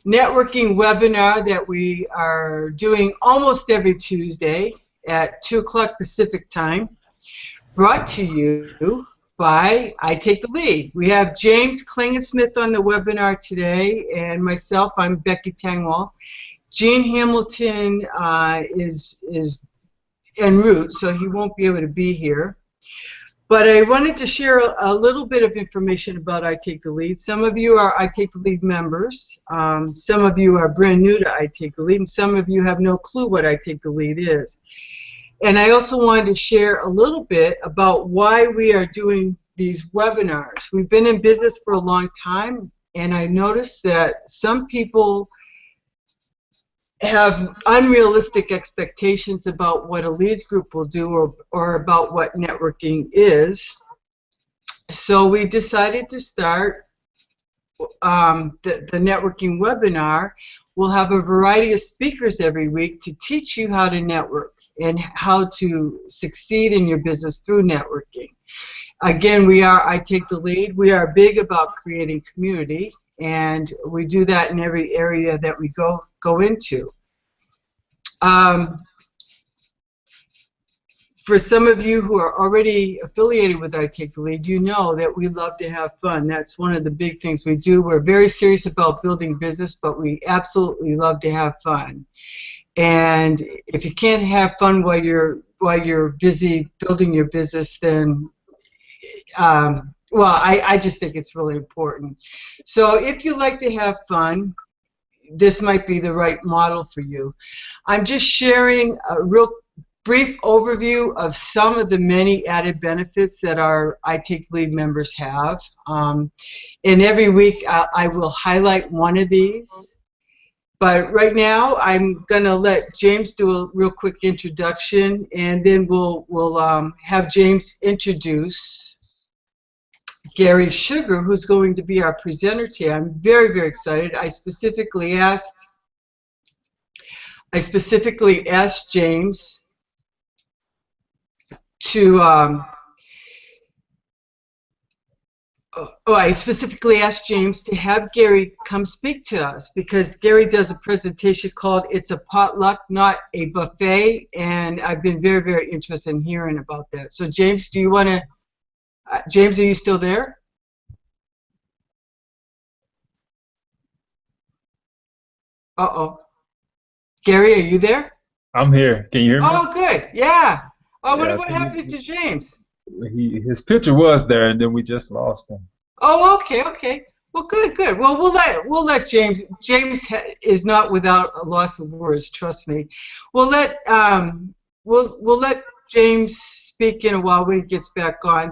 networking webinar that we are doing almost every Tuesday at 2 o'clock Pacific time, brought to you by I Take the Lead. We have James Klingensmith on the webinar today, and myself, I'm Becky Tangwall. Gene Hamilton is en route, so he won't be able to be here. But I wanted to share a little bit of information about I Take the Lead. Some of you are I Take the Lead members. Some of you are brand new to I Take the Lead, and some of you have no clue what I Take the Lead is. And I also wanted to share a little bit about why we are doing these webinars. We've been in business for a long time, and I noticed that some people have unrealistic expectations about what a leads group will do or about what networking is. So we decided to start the networking webinar. We'll have a variety of speakers every week to teach you how to network and how to succeed in your business through networking. Again, we are I Take the Lead. We are big about creating community, and we do that in every area that we go into. For some of you who are already affiliated with I Take the Lead, you know that we love to have fun. That's one of the big things we do. We're very serious about building business, but we absolutely love to have fun. And if you can't have fun while you're busy building your business, then well, I just think it's really important. So if you like to have fun, this might be the right model for you. I'm just sharing a real brief overview of some of the many added benefits that our I Take the Lead members have. And every week I will highlight one of these. But right now I'm going to let James do a real quick introduction, and then we'll have James introduce Gary Sugar, who's going to be our presenter today. I'm very, very excited. I specifically asked James to I specifically asked James to have Gary come speak to us, because Gary does a presentation called "It's a Potluck, Not a Buffet," and I've been very, very interested in hearing about that. So James, do you want to James, are you still there? Uh-oh. Gary, are you there? I'm here. Can you hear me? Oh, good. Yeah. Oh, what happened to James? His picture was there, and then we just lost him. Oh, okay, okay. Well, good, good. Well, we'll let James. James is not without a loss of words. Trust me. We'll let James speak in a while when he gets back on.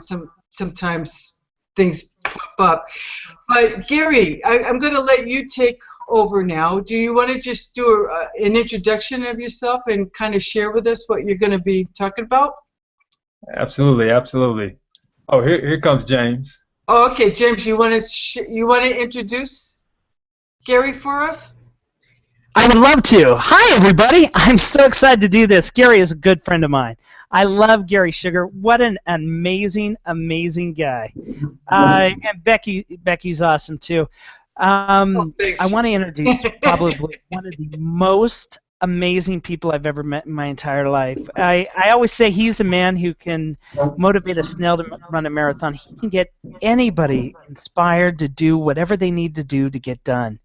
Sometimes things pop up. But Gary, I'm going to let you take over now. Do you want to just do an introduction of yourself and kind of share with us what you're going to be talking about? Absolutely, absolutely. Oh, here comes James. Oh, okay, James, you want to introduce Gary for us? I would love to. Hi, everybody. I'm so excited to do this. Gary is a good friend of mine. I love Gary Sugar. What an amazing, amazing guy. And Becky's awesome, too. Thanks. I want to introduce probably one of the most amazing people I've ever met in my entire life. I always say he's a man who can motivate a snail to run a marathon. He can get anybody inspired to do whatever they need to do to get done.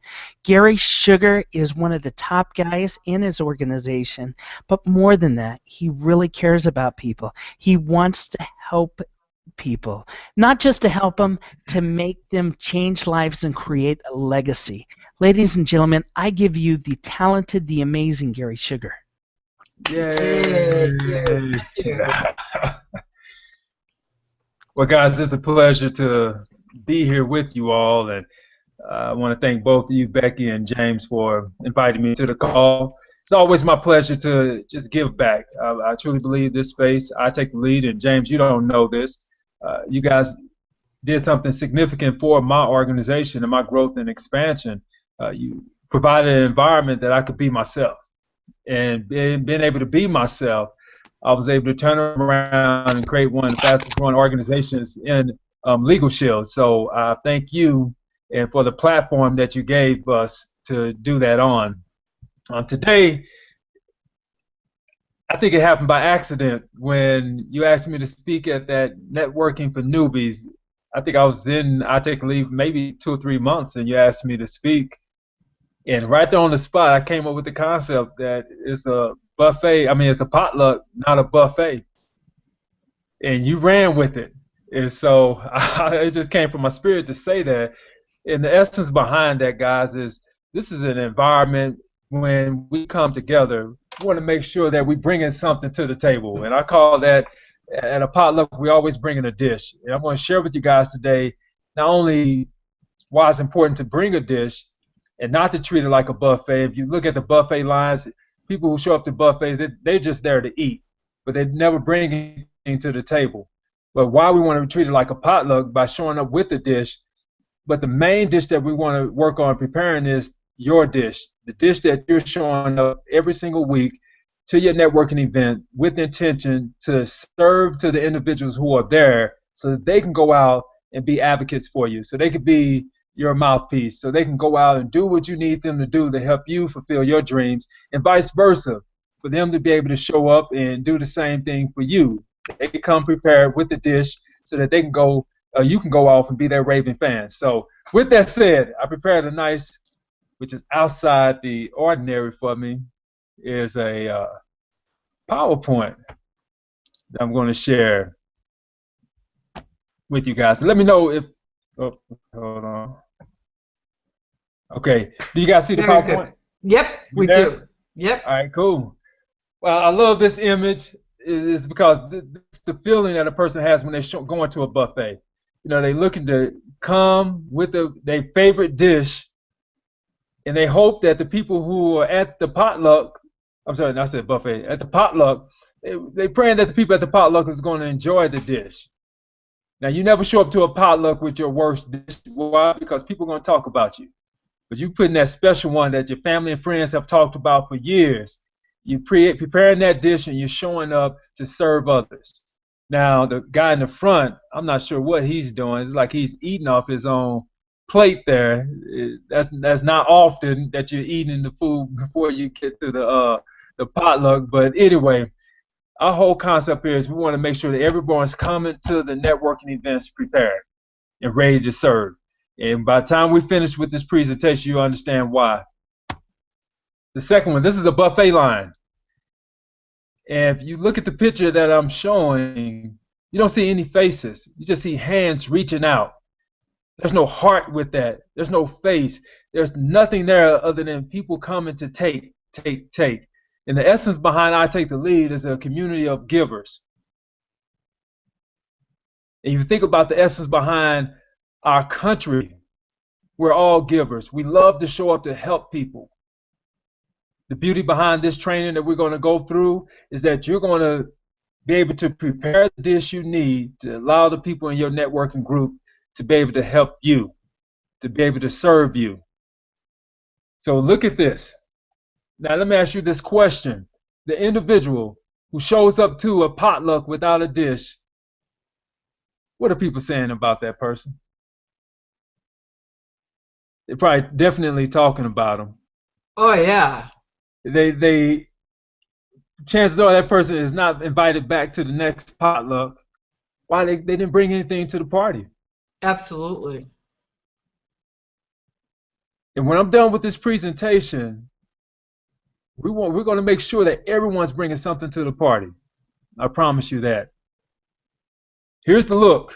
Gary Sugar is one of the top guys in his organization, but more than that, he really cares about people. He wants to help people, not just to help them, to make them change lives and create a legacy. Ladies and gentlemen, I give you the talented, the amazing Gary Sugar. Yay! Well, guys, it's a pleasure to be here with you all, and I want to thank both of you, Becky and James, for inviting me to the call. It's always my pleasure to just give back. I truly believe this space, I Take the Lead, and James, you don't know this. You guys did something significant for my organization and my growth and expansion. You provided an environment that I could be myself. And being able to be myself, I was able to turn around and create one of the fastest growing organizations in Legal Shield. So thank you and for the platform that you gave us to do that on. Today, I think it happened by accident when you asked me to speak at that networking for newbies. I think I was in I Take a Leave maybe 2 or 3 months, and you asked me to speak. And right there on the spot, I came up with the concept that it's a buffet. I mean, it's a potluck, not a buffet. And you ran with it. And so it just came from my spirit to say that. And the essence behind that, guys, is this is an environment when we come together, we want to make sure that we bring in something to the table. And I call that, at a potluck, we always bring in a dish. And I'm going to share with you guys today not only why it's important to bring a dish and not to treat it like a buffet. If you look at the buffet lines, people who show up to buffets, they're just there to eat, but they never bring anything to the table. But why we want to treat it like a potluck by showing up with the dish. But the main dish that we want to work on preparing is your dish, the dish that you're showing up every single week to your networking event with intention to serve to the individuals who are there so that they can go out and be advocates for you, so they can be your mouthpiece, so they can go out and do what you need them to do to help you fulfill your dreams, and vice versa, for them to be able to show up and do the same thing for you. They can come prepared with the dish so that they can go, you can go off and be their raving fans. So with that said, I prepared a nice, which is outside the ordinary for me, is a PowerPoint that I'm going to share with you guys. So let me know if, oh, hold on. Okay, do you guys see the Very PowerPoint? good. Yep, we do. Yep. All right, cool. Well, I love this image is because it's the feeling that a person has when they're going to a buffet. You know, they're looking to come with their favorite dish, and they hope that the people who are at the potluck, I'm sorry, I said buffet, at the potluck, they're praying that the people at the potluck is going to enjoy the dish. Now, you never show up to a potluck with your worst dish. Why? Because people are going to talk about you. But you put in that special one that your family and friends have talked about for years. You're preparing that dish and you're showing up to serve others. Now, the guy in the front, I'm not sure what he's doing. It's like he's eating off his own plate there. That's not often that you're eating the food before you get to the potluck. But anyway, our whole concept here is we want to make sure that everyone's coming to the networking events prepared and ready to serve. And by the time we finish with this presentation, you understand why. The second one, this is a buffet line. And if you look at the picture that I'm showing, you don't see any faces. You just see hands reaching out. There's no heart with that. There's no face. There's nothing there other than people coming to take. And the essence behind I Take the Lead is a community of givers. And you think about the essence behind our country, we're all givers. We love to show up to help people. The beauty behind this training that we're going to go through is that you're going to be able to prepare the dish you need to allow the people in your networking group to be able to help you, to be able to serve you. So look at this. Now let me ask you this question. The individual who shows up to a potluck without a dish, what are people saying about that person? They're probably definitely talking about them. Oh, yeah. They chances are that person is not invited back to the next potluck. Why? They didn't bring anything to the party. Absolutely. And when I'm done with this presentation, we're going to make sure that everyone's bringing something to the party. I promise you that. Here's the look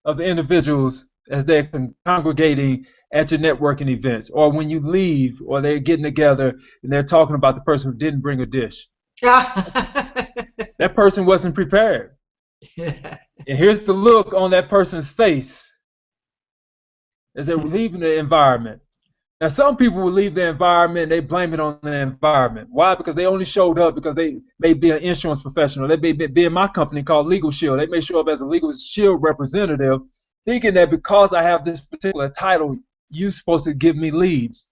of the individuals as they're congregating at your networking events, or when you leave, or they're getting together and they're talking about the person who didn't bring a dish. That person wasn't prepared. Yeah. And here's the look on that person's face as they're leaving the environment. Now, some people will leave the environment and they blame it on the environment. Why? Because they only showed up because they may be an insurance professional. They may be in my company called Legal Shield. They may show up as a Legal Shield representative thinking that because I have this particular title, you're supposed to give me leads.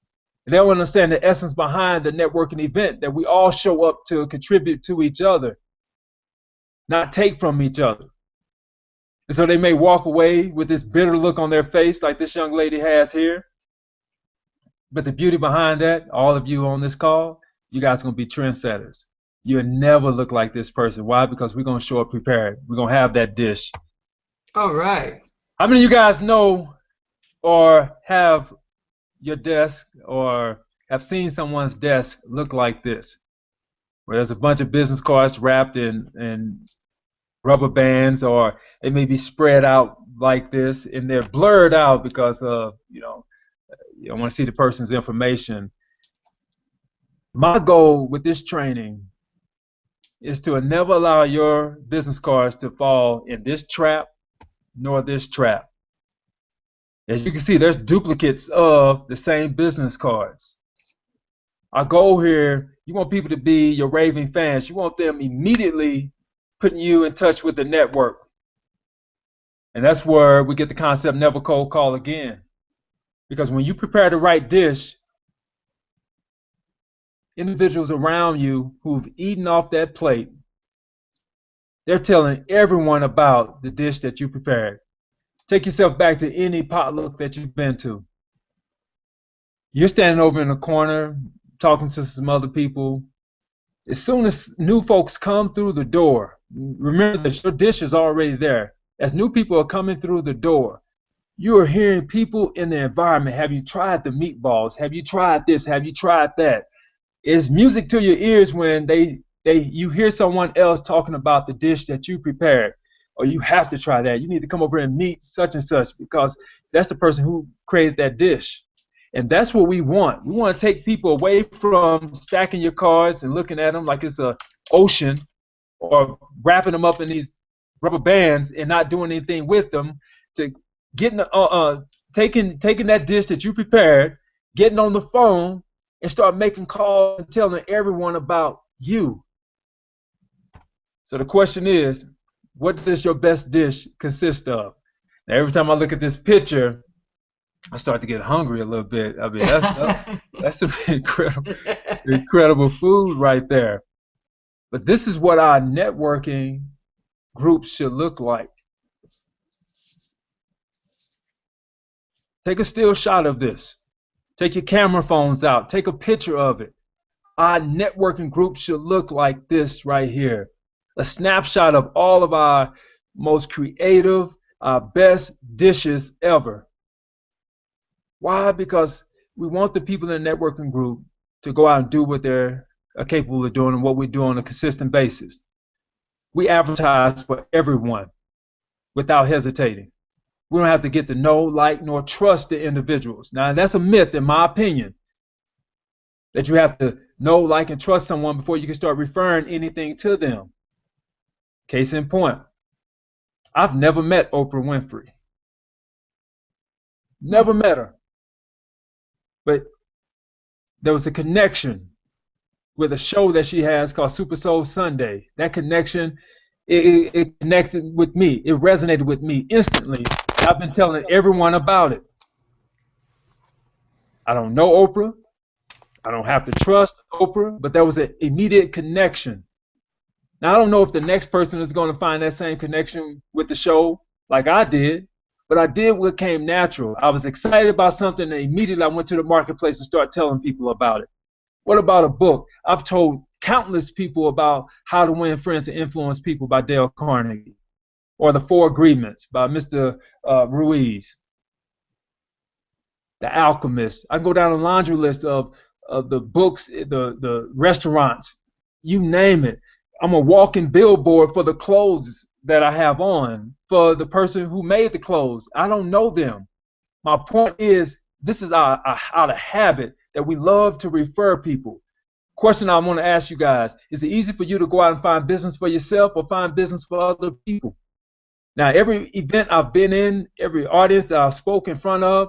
They don't understand the essence behind the networking event, that we all show up to contribute to each other, not take from each other. And so they may walk away with this bitter look on their face like this young lady has here. But the beauty behind that, all of you on this call, you guys are going to be trendsetters. You'll never look like this person. Why? Because we're going to show up prepared. We're going to have that dish. All right. How many of you guys know or have your desk or have seen someone's desk look like this, where there's a bunch of business cards wrapped in rubber bands, or they may be spread out like this, and they're blurred out because of, you don't want to see the person's information. My goal with this training is to never allow your business cards to fall in this trap nor this trap. As you can see, there's duplicates of the same business cards. Our goal here, you want people to be your raving fans. You want them immediately putting you in touch with the network. And that's where we get the concept never cold call again. Because when you prepare the right dish, individuals around you who've eaten off that plate, they're telling everyone about the dish that you prepared. Take yourself back to any potluck that you've been to. You're standing over in a corner talking to some other people. As soon as new folks come through the door, remember that your dish is already there. As new people are coming through the door, you are hearing people in the environment. Have you tried the meatballs? Have you tried this? Have you tried that? It's music to your ears when you hear someone else talking about the dish that you prepared. Or you have to try that. You need to come over and meet such and such, because that's the person who created that dish. And that's what we want. We want to take people away from stacking your cards and looking at them like it's an ocean, or wrapping them up in these rubber bands and not doing anything with them, to getting taking that dish that you prepared, getting on the phone and start making calls and telling everyone about you. So the question is, what does your best dish consist of? Now, every time I look at this picture, I start to get hungry a little bit. I mean, that's some incredible food right there. But this is what our networking groups should look like. Take a still shot of this. Take your camera phones out. Take a picture of it. Our networking group should look like this right here. A snapshot of all of our most creative, our best dishes ever. Why? Because we want the people in the networking group to go out and do what they're capable of doing and what we do on a consistent basis. We advertise for everyone without hesitating. We don't have to get to know, like, nor trust the individuals. Now, that's a myth, in my opinion, that you have to know, like, and trust someone before you can start referring anything to them. Case in point, I've never met Oprah Winfrey. Never met her. But there was a connection with a show that she has called Super Soul Sunday. That connection, it connected with me. It resonated with me instantly. I've been telling everyone about it. I don't know Oprah. I don't have to trust Oprah, but there was an immediate connection. Now, I don't know if the next person is going to find that same connection with the show like I did, but I did what came natural. I was excited about something, and immediately I went to the marketplace and started telling people about it. What about a book? I've told countless people about How to Win Friends and Influence People by Dale Carnegie, or The Four Agreements by Mr. Ruiz. The Alchemist. I go down a laundry list of the books, the restaurants, you name it. I'm a walking billboard for the clothes that I have on, for the person who made the clothes. I don't know them. My point is, this is out of habit that we love to refer people. Question I want to ask you guys, is it easy for you to go out and find business for yourself or find business for other people? Now, every event I've been in, every audience that I've spoken in front of,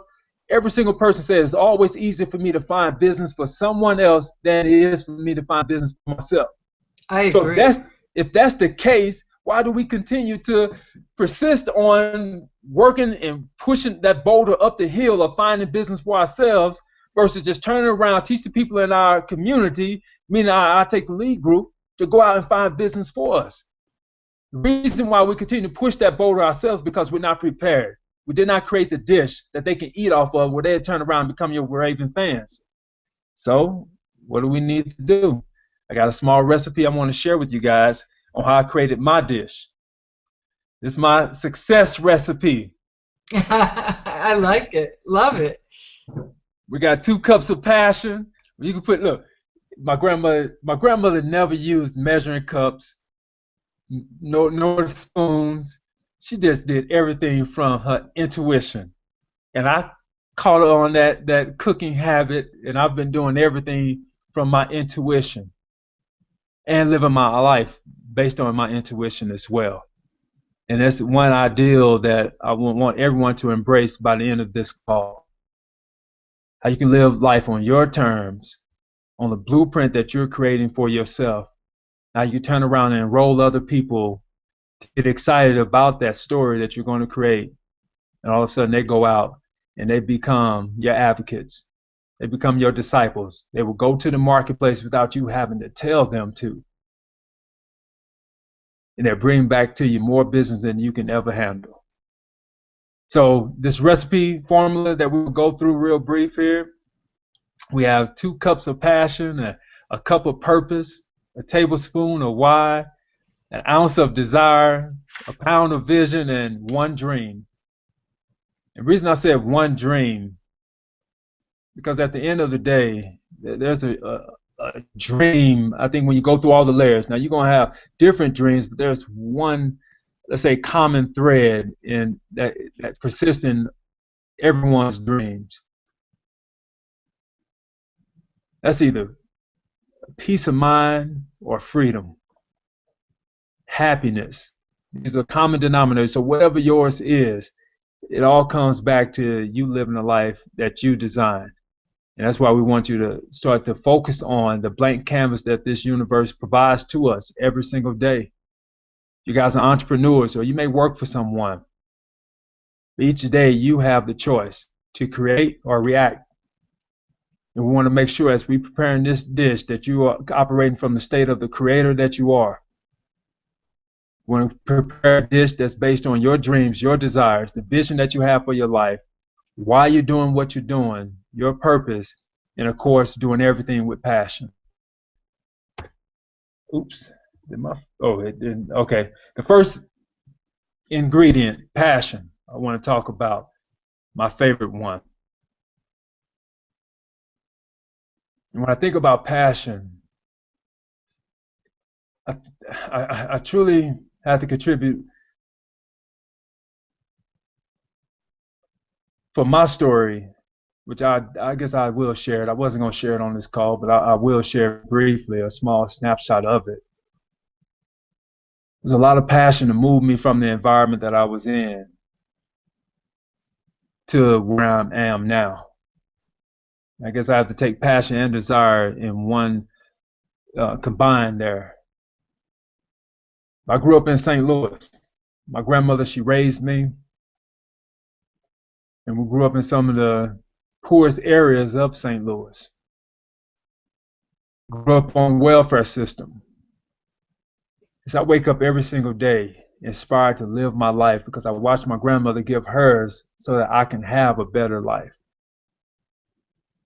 every single person says it's always easier for me to find business for someone else than it is for me to find business for myself. I agree. So if that's the case, why do we continue to persist on working and pushing that boulder up the hill of finding business for ourselves versus just turning around, teach the people in our community, meaning I take the lead group, to go out and find business for us? The reason why we continue to push that boulder ourselves is because we're not prepared. We did not create the dish that they can eat off of where they turn around and become your raving fans. So what do we need to do? I got a small recipe I want to share with you guys on how I created my dish. This is my success recipe. I like it. Love it. We got 2 cups of passion. You can put, look, my grandmother never used measuring cups, nor spoons. She just did everything from her intuition. And I caught on that cooking habit, and I've been doing everything from my intuition and living my life based on my intuition as well. And that's one ideal that I want everyone to embrace by the end of this call. How you can live life on your terms, on the blueprint that you're creating for yourself. How you turn around and enroll other people to get excited about that story that you're going to create. And all of a sudden they go out and they become your advocates. They become your disciples. They will go to the marketplace without you having to tell them to. And they'll bring back to you more business than you can ever handle. So this recipe formula that we'll go through real brief here, we have 2 cups of passion, a cup of purpose, a tablespoon of why, an ounce of desire, a pound of vision, and 1 dream. The reason I said 1 dream, because at the end of the day, there's a dream. I think when you go through all the layers, now you're going to have different dreams, but there's one, let's say, common thread in that persists in everyone's dreams. That's either peace of mind or freedom, happiness. These are common denominators. So whatever yours is, it all comes back to you living a life that you design. And that's why we want you to start to focus on the blank canvas that this universe provides to us every single day. You guys are entrepreneurs, or you may work for someone. Each day you have the choice to create or react. And we want to make sure as we preparing this dish that you are operating from the state of the creator that you are. We want to prepare a dish that's based on your dreams, your desires, the vision that you have for your life, why you're doing what you're doing, your purpose, and of course doing everything with passion. Oops. It didn't. Okay. The first ingredient, passion, I want to talk about. My favorite one. And when I think about passion, I truly have to contribute for my story, which I guess I will share it. I wasn't going to share it on this call, but I will share briefly a small snapshot of it. There's a lot of passion to move me from the environment that I was in to where I am now. I guess I have to take passion and desire in one combined there. I grew up in St. Louis. My grandmother, she raised me, and we grew up in some of the poorest areas of St. Louis. Grew up on welfare system. So I wake up every single day inspired to live my life because I watched my grandmother give hers so that I can have a better life.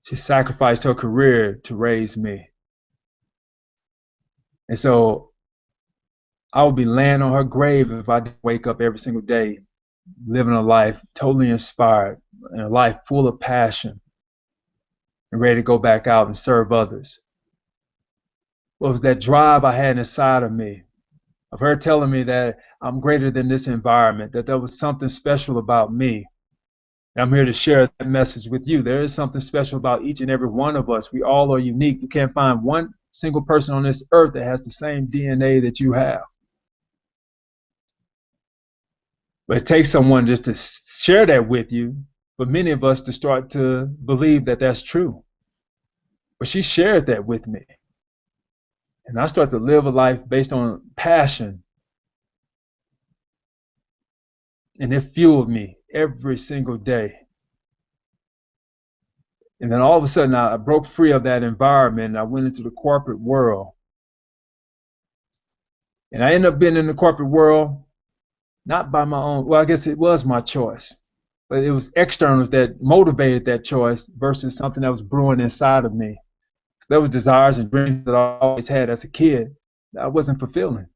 She sacrificed her career to raise me. And so I would be laying on her grave if I didn't wake up every single day living a life totally inspired and a life full of passion and ready to go back out and serve others. What was that drive I had inside of me, of her telling me that I'm greater than this environment, that there was something special about me. And I'm here to share that message with you. There is something special about each and every one of us. We all are unique. You can't find one single person on this earth that has the same DNA that you have. But it takes someone just to share that with you, for many of us to start to believe that that's true. But she shared that with me. And I started to live a life based on passion. And it fueled me every single day. And then all of a sudden I broke free of that environment and I went into the corporate world. And I ended up being in the corporate world not by my own, well, I guess it was my choice. But it was externals that motivated that choice versus something that was brewing inside of me. So there was desires and dreams that I always had as a kid that I wasn't fulfilling.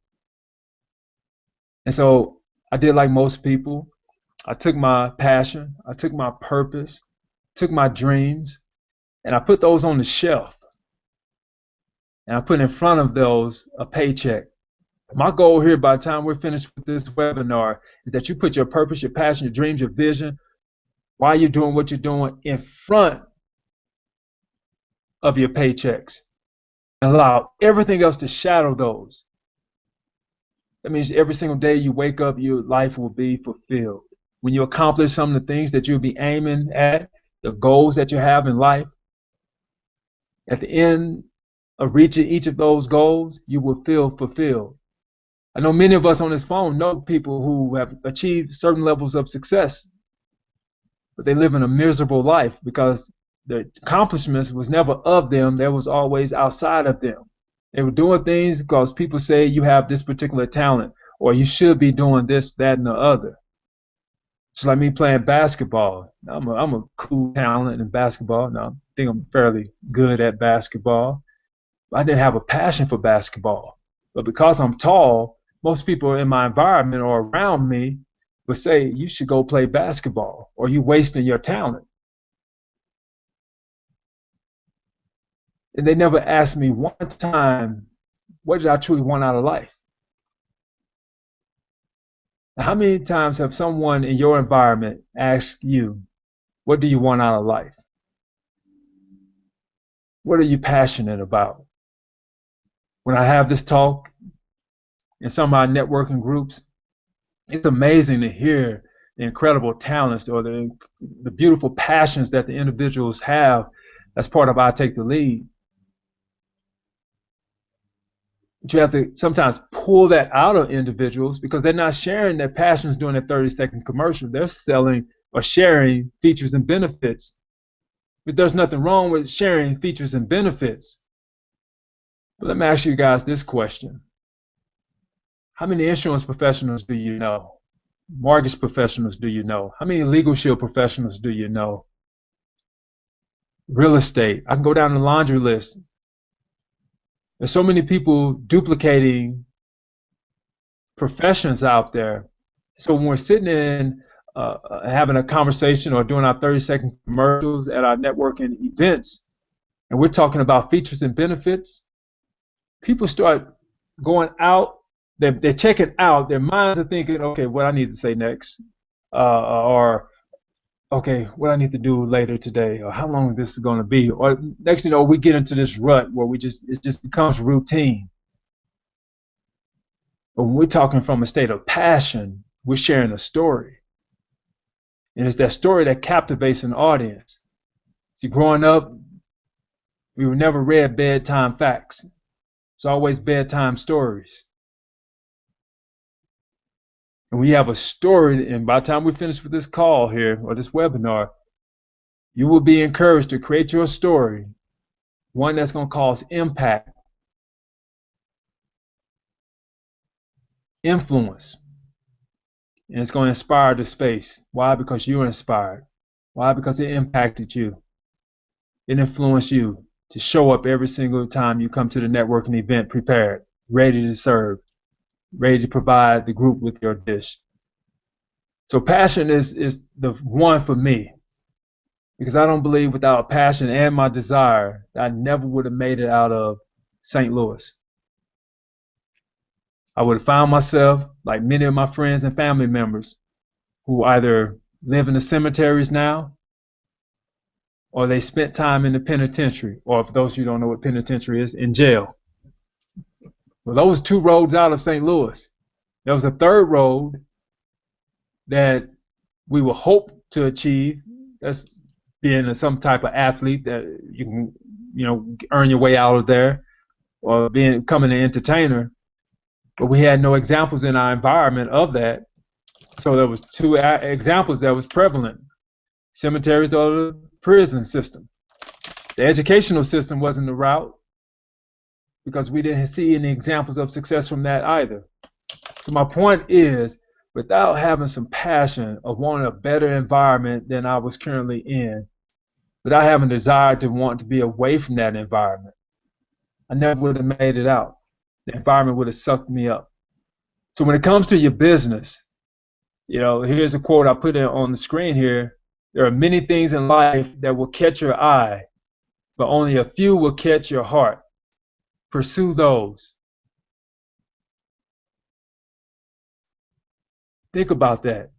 And so I did like most people. I took my passion, I took my purpose, took my dreams, and I put those on the shelf. And I put in front of those a paycheck. My goal here by the time we're finished with this webinar is that you put your purpose, your passion, your dreams, your vision, why you're doing what you're doing in front of your paychecks. And allow everything else to shadow those. That means every single day you wake up, your life will be fulfilled. When you accomplish some of the things that you'll be aiming at, the goals that you have in life, at the end of reaching each of those goals, you will feel fulfilled. I know many of us on this phone know people who have achieved certain levels of success, but they live in a miserable life because the accomplishments was never of them, they was always outside of them. They were doing things because people say you have this particular talent, or you should be doing this, that, and the other. Just like me playing basketball. I'm a cool talent in basketball. Now, I think I'm fairly good at basketball. I didn't have a passion for basketball. But because I'm tall, most people in my environment or around me would say, you should go play basketball, or you're wasting your talent. And they never asked me one time, what did I truly want out of life? Now, how many times have someone in your environment asked you, what do you want out of life? What are you passionate about? When I have this talk in some of my networking groups, it's amazing to hear the incredible talents or the beautiful passions that the individuals have as part of I Take the Lead. But you have to sometimes pull that out of individuals because they're not sharing their passions during a 30-second commercial. They're selling or sharing features and benefits. But there's nothing wrong with sharing features and benefits. But let me ask you guys this question. How many insurance professionals do you know? Mortgage professionals do you know? How many legal shield professionals do you know? Real estate. I can go down the laundry list. There's so many people duplicating professions out there. So when we're sitting in having a conversation or doing our 30-second commercials at our networking events, and we're talking about features and benefits, people start going out, they're checking out, their minds are thinking, okay, what I need to say next, or okay, what I need to do later today, or how long this is going to be, or next thing you know, we get into this rut where it just becomes routine. But when we're talking from a state of passion, we're sharing a story. And it's that story that captivates an audience. See, growing up, we were never read bedtime facts. It's always bedtime stories. And we have a story, and by the time we finish with this call here, or this webinar, you will be encouraged to create your story, one that's going to cause impact, influence, and it's going to inspire the space. Why? Because you're inspired. Why? Because it impacted you. It influenced you to show up every single time you come to the networking event prepared, ready to serve, ready to provide the group with your dish. So passion is the one for me, because I don't believe without passion and my desire that I never would have made it out of St. Louis. I would have found myself like many of my friends and family members who either live in the cemeteries now, or they spent time in the penitentiary, or for those of you who don't know what penitentiary is, in jail. Well, those two roads out of St. Louis. There was a third road that we will hope to achieve. That's being some type of athlete that you can, earn your way out of there, or becoming an entertainer. But we had no examples in our environment of that. So there was two examples that was prevalent: cemeteries or the prison system. The educational system wasn't the route, because we didn't see any examples of success from that either. So my point is, without having some passion of wanting a better environment than I was currently in, without having a desire to want to be away from that environment, I never would have made it out. The environment would have sucked me up. So when it comes to your business, here's a quote I put on the screen here. There are many things in life that will catch your eye, but only a few will catch your heart. Pursue those. Think about that.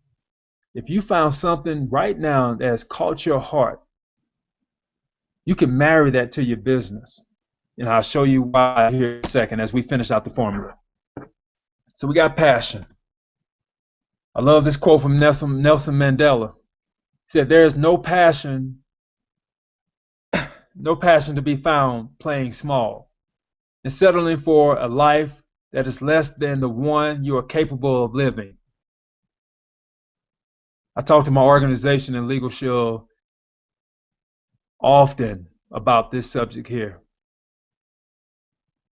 If you found something right now that has caught your heart, you can marry that to your business. And I'll show you why here in a second as we finish out the formula. So we got passion. I love this quote from Nelson Mandela. He said, "There is no passion to be found playing small and settling for a life that is less than the one you are capable of living." I talk to my organization in Legal Shield often about this subject here.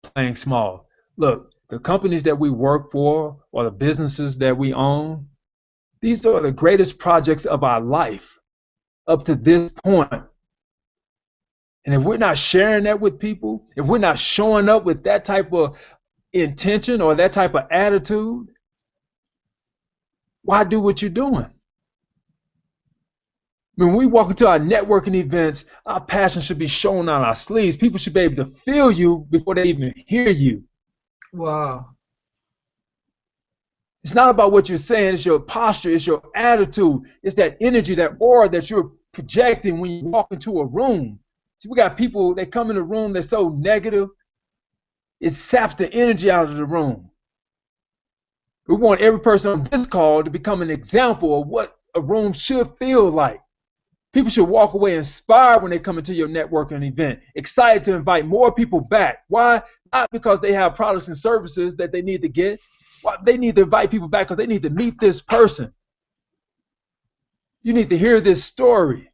Playing small. Look, the companies that we work for or the businesses that we own, these are the greatest projects of our life up to this point. And if we're not sharing that with people, if we're not showing up with that type of intention or that type of attitude, why do what you're doing? When we walk into our networking events, our passion should be shown on our sleeves. People should be able to feel you before they even hear you. Wow. It's not about what you're saying. It's your posture. It's your attitude. It's that energy, that aura that you're projecting when you walk into a room. See, we got people that come in the room that's so negative, it saps the energy out of the room. We want every person on this call to become an example of what a room should feel like. People should walk away inspired when they come into your networking event, excited to invite more people back. Why? Not because they have products and services that they need to get. Why? They need to invite people back because they need to meet this person. You need to hear this story.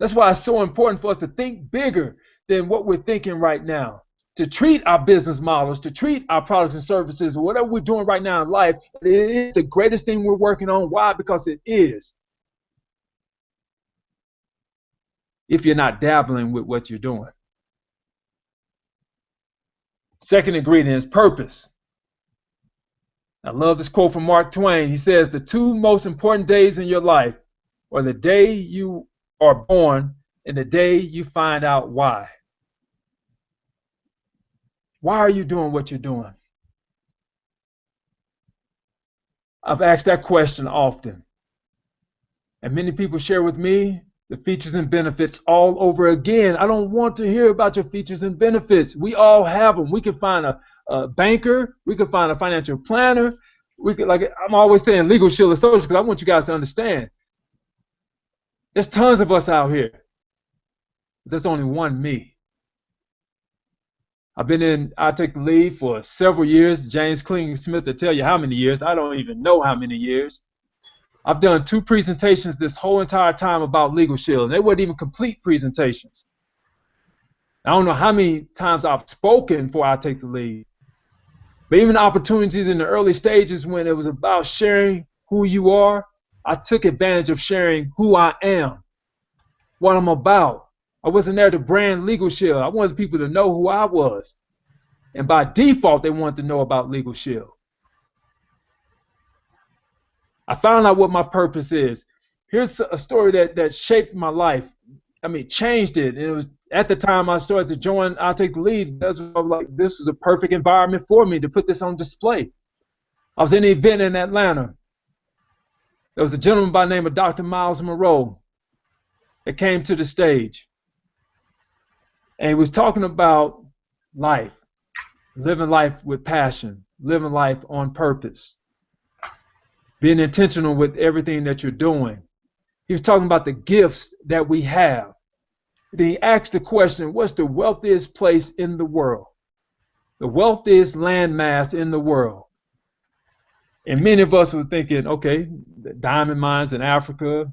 That's why it's so important for us to think bigger than what we're thinking right now. To treat our business models, to treat our products and services, whatever we're doing right now in life, it is the greatest thing we're working on. Why? Because it is. If you're not dabbling with what you're doing. Second ingredient is purpose. I love this quote from Mark Twain. He says, "The two most important days in your life are the day you are born and the day you find out why." Why are you doing what you're doing? I've asked that question often. And many people share with me the features and benefits all over again. I don't want to hear about your features and benefits. We all have them. We can find a banker. We can find a financial planner. We could, like I'm always saying, Legal Shield Associates, because I want you guys to understand. There's tons of us out here. There's only one me. I've been in I Take the Lead for several years. James Klingsmith will tell you how many years. I don't even know how many years. I've done 2 presentations this whole entire time about Legal Shield, and they weren't even complete presentations. I don't know how many times I've spoken before I Take the Lead. But even opportunities in the early stages when it was about sharing who you are, I took advantage of sharing who I am, what I'm about. I wasn't there to brand Legal Shield. I wanted people to know who I was. And by default, they wanted to know about Legal Shield. I found out what my purpose is. Here's a story that shaped my life. I mean, changed it. And it was at the time I started to join I Take the Lead. That's when I was like, this was a perfect environment for me to put this on display. I was in an event in Atlanta. There was a gentleman by the name of Dr. Miles Monroe that came to the stage. And he was talking about life, living life with passion, living life on purpose, being intentional with everything that you're doing. He was talking about the gifts that we have. Then he asked the question, what's the wealthiest place in the world? The wealthiest landmass in the world. And many of us were thinking, okay, the diamond mines in Africa,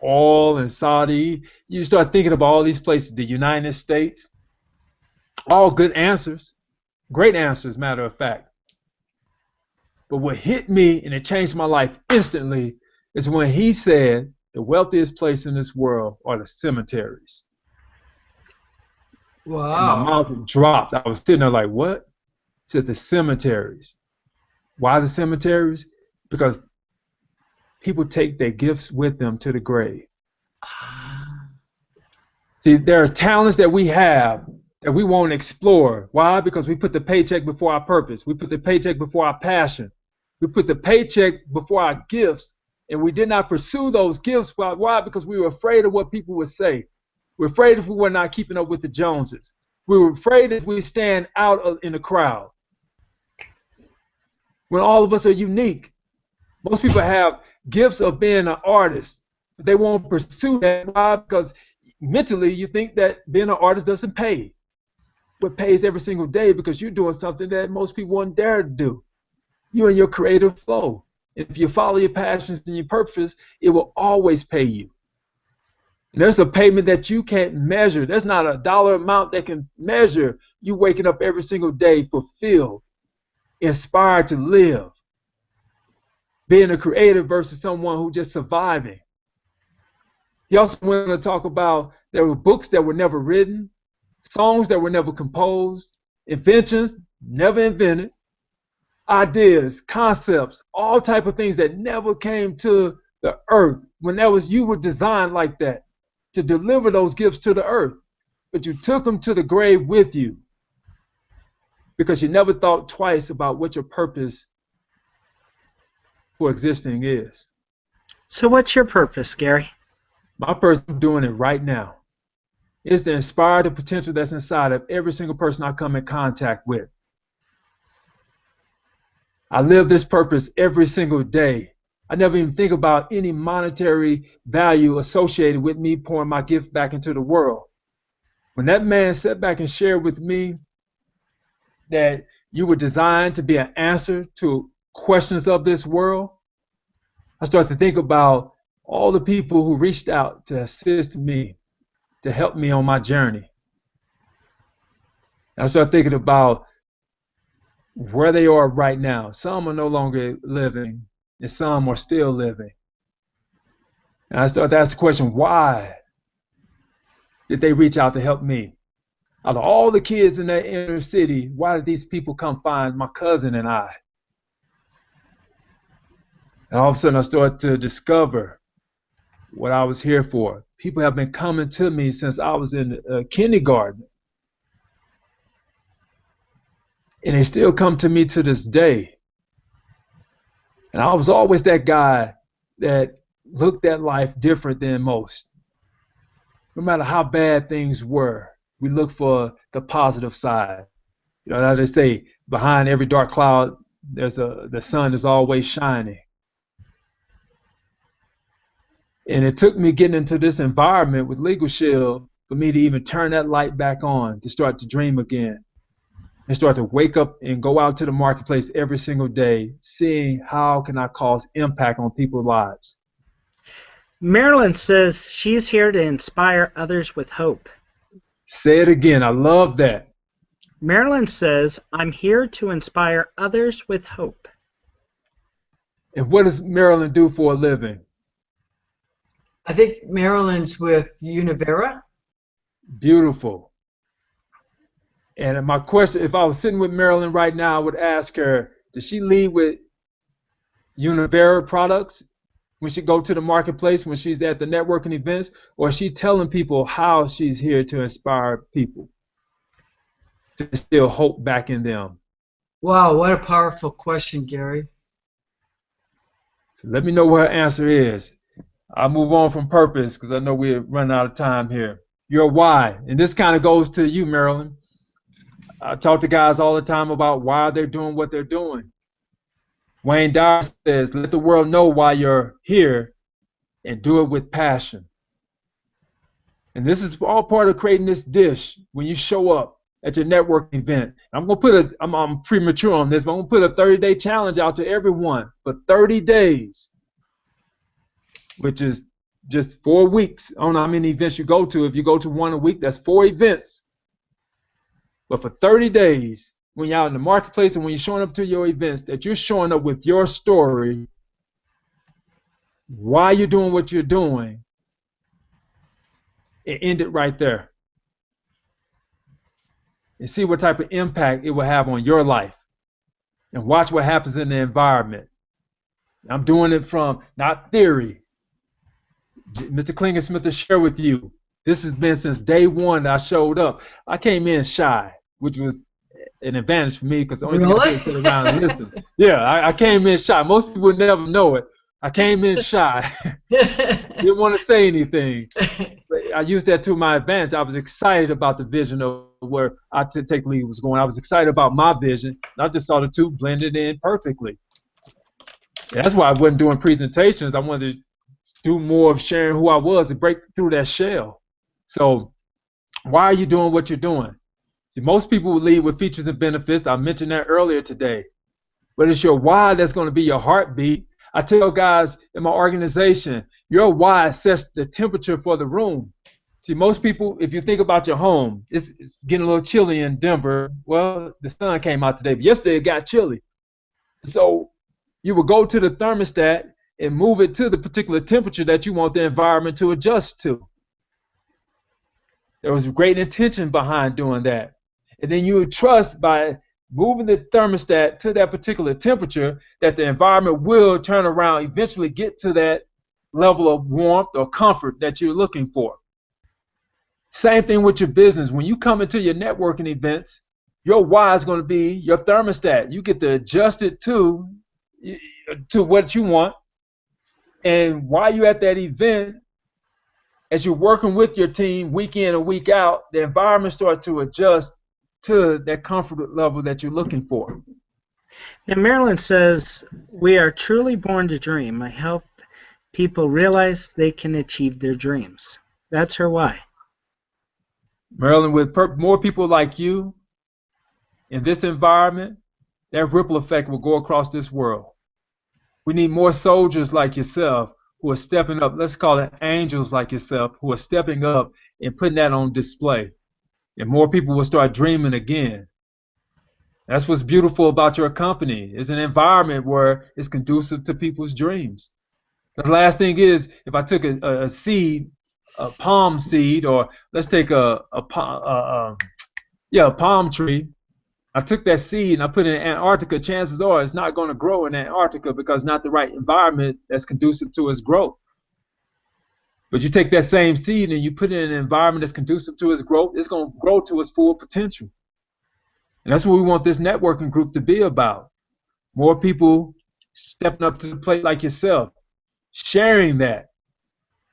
oil in Saudi. You start thinking about all these places, the United States. All good answers. Great answers, matter of fact. But what hit me and it changed my life instantly is when he said the wealthiest place in this world are the cemeteries. And my Wow. mouth dropped. I was sitting there like, what? He said the cemeteries. Why the cemeteries? Because people take their gifts with them to the grave. See, there are talents that we have that we won't explore. Why? Because we put the paycheck before our purpose. We put the paycheck before our passion. We put the paycheck before our gifts, and we did not pursue those gifts. Why? Because we were afraid of what people would say. We were afraid if we were not keeping up with the Joneses. We were afraid if we stand out in the crowd. When all of us are unique. Most people have gifts of being an artist, but they won't pursue that. Why? Because mentally you think that being an artist doesn't pay. What pays every single day because you're doing something that most people wouldn't dare to do. You're in your creative flow. If you follow your passions and your purpose, it will always pay you. And there's a payment that you can't measure. There's not a dollar amount that can measure you waking up every single day fulfilled, inspired to live. Being a creator versus someone who just surviving. He also went to talk about there were books that were never written, songs that were never composed, inventions never invented, ideas, concepts, all type of things that never came to the earth. When you were designed like that to deliver those gifts to the earth, but you took them to the grave with you because you never thought twice about what your purpose for existing is. So what's your purpose, Gary? My purpose, I'm doing it right now, is to inspire the potential that's inside of every single person I come in contact with. I live this purpose every single day. I never even think about any monetary value associated with me pouring my gifts back into the world. When that man sat back and shared with me that you were designed to be an answer to questions of this world, I started to think about all the people who reached out to assist me, to help me on my journey. And I started thinking about where they are right now. Some are no longer living, and some are still living. And I started to ask the question, why did they reach out to help me? Out of all the kids in that inner city, why did these people come find my cousin and I? And all of a sudden I started to discover what I was here for. People have been coming to me since I was in kindergarten. And they still come to me to this day. And I was always that guy that looked at life different than most. No matter how bad things were, we look for the positive side. You know, as they say, behind every dark cloud, the sun is always shining. And it took me getting into this environment with Legal Shield for me to even turn that light back on, to start to dream again, and start to wake up and go out to the marketplace every single day, seeing how can I cause impact on people's lives. Marilyn says she's here to inspire others with hope. Say it again. I love that. Marilyn says, I'm here to inspire others with hope. And what does Marilyn do for a living? I think Marilyn's with Univera. Beautiful. And my question, if I was sitting with Marilyn right now, I would ask her, does she lead with Univera products when she go to the marketplace, when she's at the networking events, or is she telling people how she's here to inspire people to instill hope back in them? Wow, what a powerful question, Gary. So let me know what her answer is. I'll move on from purpose because I know we're running out of time here. Your why, and this kind of goes to you, Marilyn. I talk to guys all the time about why they're doing what they're doing. Wayne Dyer says, let the world know why you're here and do it with passion. And this is all part of creating this dish when you show up at your networking event. I'm premature on this, but I'm going to put a 30-day challenge out to everyone for 30 days, which is just 4 weeks. I don't know how many events you go to. If you go to one a week, that's 4 events. But for 30 days, when you're out in the marketplace and when you're showing up to your events, that you're showing up with your story, why you're doing what you're doing, and end it right there. And see what type of impact it will have on your life. And watch what happens in the environment. I'm doing it from not theory. Mr. Klingersmith will share with you. This has been since day one that I showed up. I came in shy, which was an advantage for me because the only thing I did was sit around and listen. Yeah, I came in shy. Most people would never know it. I came in shy. Didn't want to say anything. But I used that to my advantage. I was excited about the vision of where I Take the Lead was going. I was excited about my vision. I just saw the two blended in perfectly. And that's why I wasn't doing presentations. I wanted to do more of sharing who I was and break through that shell. So why are you doing what you're doing? See, most people will lead with features and benefits. I mentioned that earlier today. But it's your why that's going to be your heartbeat. I tell guys in my organization, your why sets the temperature for the room. See, most people, if you think about your home, it's getting a little chilly in Denver. Well, the sun came out today, but yesterday it got chilly. So you will go to the thermostat and move it to the particular temperature that you want the environment to adjust to. There was great intention behind doing that. And then you would trust by moving the thermostat to that particular temperature that the environment will turn around, eventually get to that level of warmth or comfort that you're looking for. Same thing with your business. When you come into your networking events, your why is going to be your thermostat. You get to adjust it to what you want. And while you're at that event, as you're working with your team week in and week out, the environment starts to adjust to that comfort level that you're looking for. Now, Marilyn says, we are truly born to dream. I help people realize they can achieve their dreams. That's her why. Marilyn, with more people like you in this environment, that ripple effect will go across this world. We need more soldiers like yourself who are stepping up. Let's call it angels like yourself who are stepping up and putting that on display. And more people will start dreaming again. That's what's beautiful about your company. It's an environment where it's conducive to people's dreams. The last thing is, if I took a seed, a palm seed, or let's take a palm tree. I took that seed and I put it in Antarctica. Chances are it's not going to grow in Antarctica because not the right environment that's conducive to its growth. But you take that same seed and you put it in an environment that's conducive to its growth, it's going to grow to its full potential. And that's what we want this networking group to be about. More people stepping up to the plate like yourself, sharing that.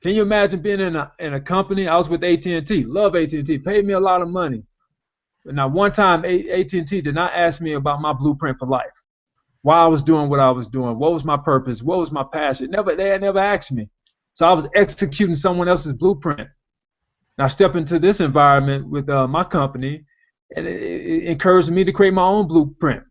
Can you imagine being in a company? I was with AT&T, love AT&T, paid me a lot of money. But now one time AT&T did not ask me about my blueprint for life. Why I was doing what I was doing, what was my purpose, what was my passion. They had never asked me. So I was executing someone else's blueprint. Now I step into this environment with my company, and it encouraged me to create my own blueprint.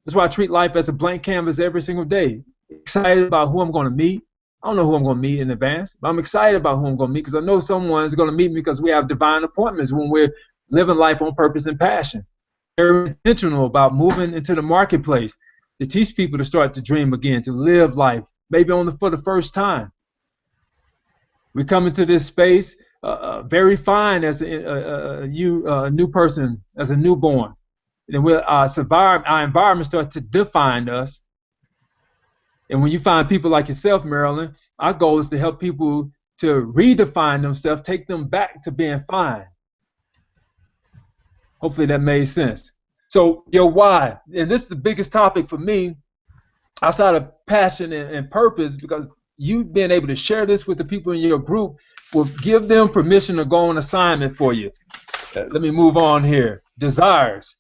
That's why I treat life as a blank canvas every single day. Excited about who I'm going to meet. I don't know who I'm going to meet in advance, but I'm excited about who I'm going to meet because I know someone's going to meet me because we have divine appointments when we're living life on purpose and passion. Very intentional about moving into the marketplace to teach people to start to dream again, to live life, maybe for the first time. We come into this space very fine as a new person, as a newborn. And then our environment starts to define us. And when you find people like yourself, Marilyn, our goal is to help people to redefine themselves, take them back to being fine. Hopefully that made sense. So your why, and this is the biggest topic for me outside of passion and purpose, because you being able to share this with the people in your group will give them permission to go on assignment for you. Let me move on here. Desires.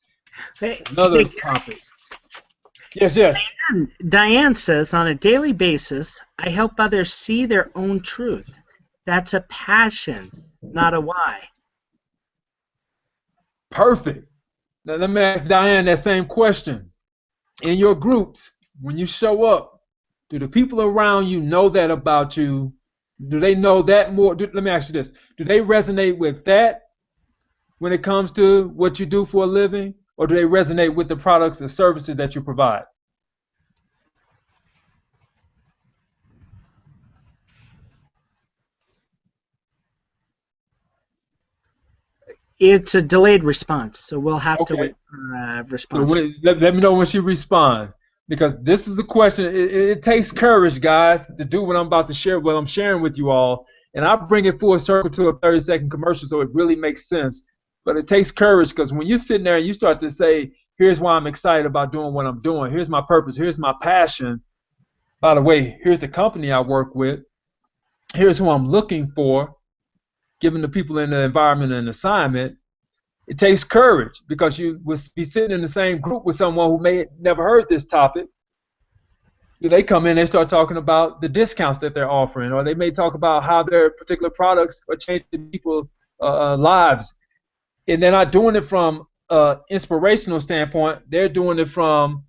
Another topic. Yes. Diane says, on a daily basis, I help others see their own truth. That's a passion, not a why. Perfect. Now let me ask Diane that same question. In your groups, when you show up, do the people around you know that about you? Do they know that more? Let me ask you this. Do they resonate with that when it comes to what you do for a living? or do they resonate with the products and services that you provide? It's a delayed response, so we'll have to Okay. wait for a So response. let me know when she responds, because this is a question. It takes courage, guys, to do what I'm about to share, what I'm sharing with you all, and I bring it full circle to a 30-second commercial, so it really makes sense. But it takes courage, because when you're sitting there and you start to say, "Here's why I'm excited about doing what I'm doing. Here's my purpose. Here's my passion. By the way, here's the company I work with. Here's who I'm looking for," giving the people in the environment an assignment. It takes courage, because you will be sitting in the same group with someone who may have never heard this topic. They come in, they start talking about the discounts that they're offering, or they may talk about how their particular products are changing people's lives. And they're not doing it from an inspirational standpoint. They're doing it from,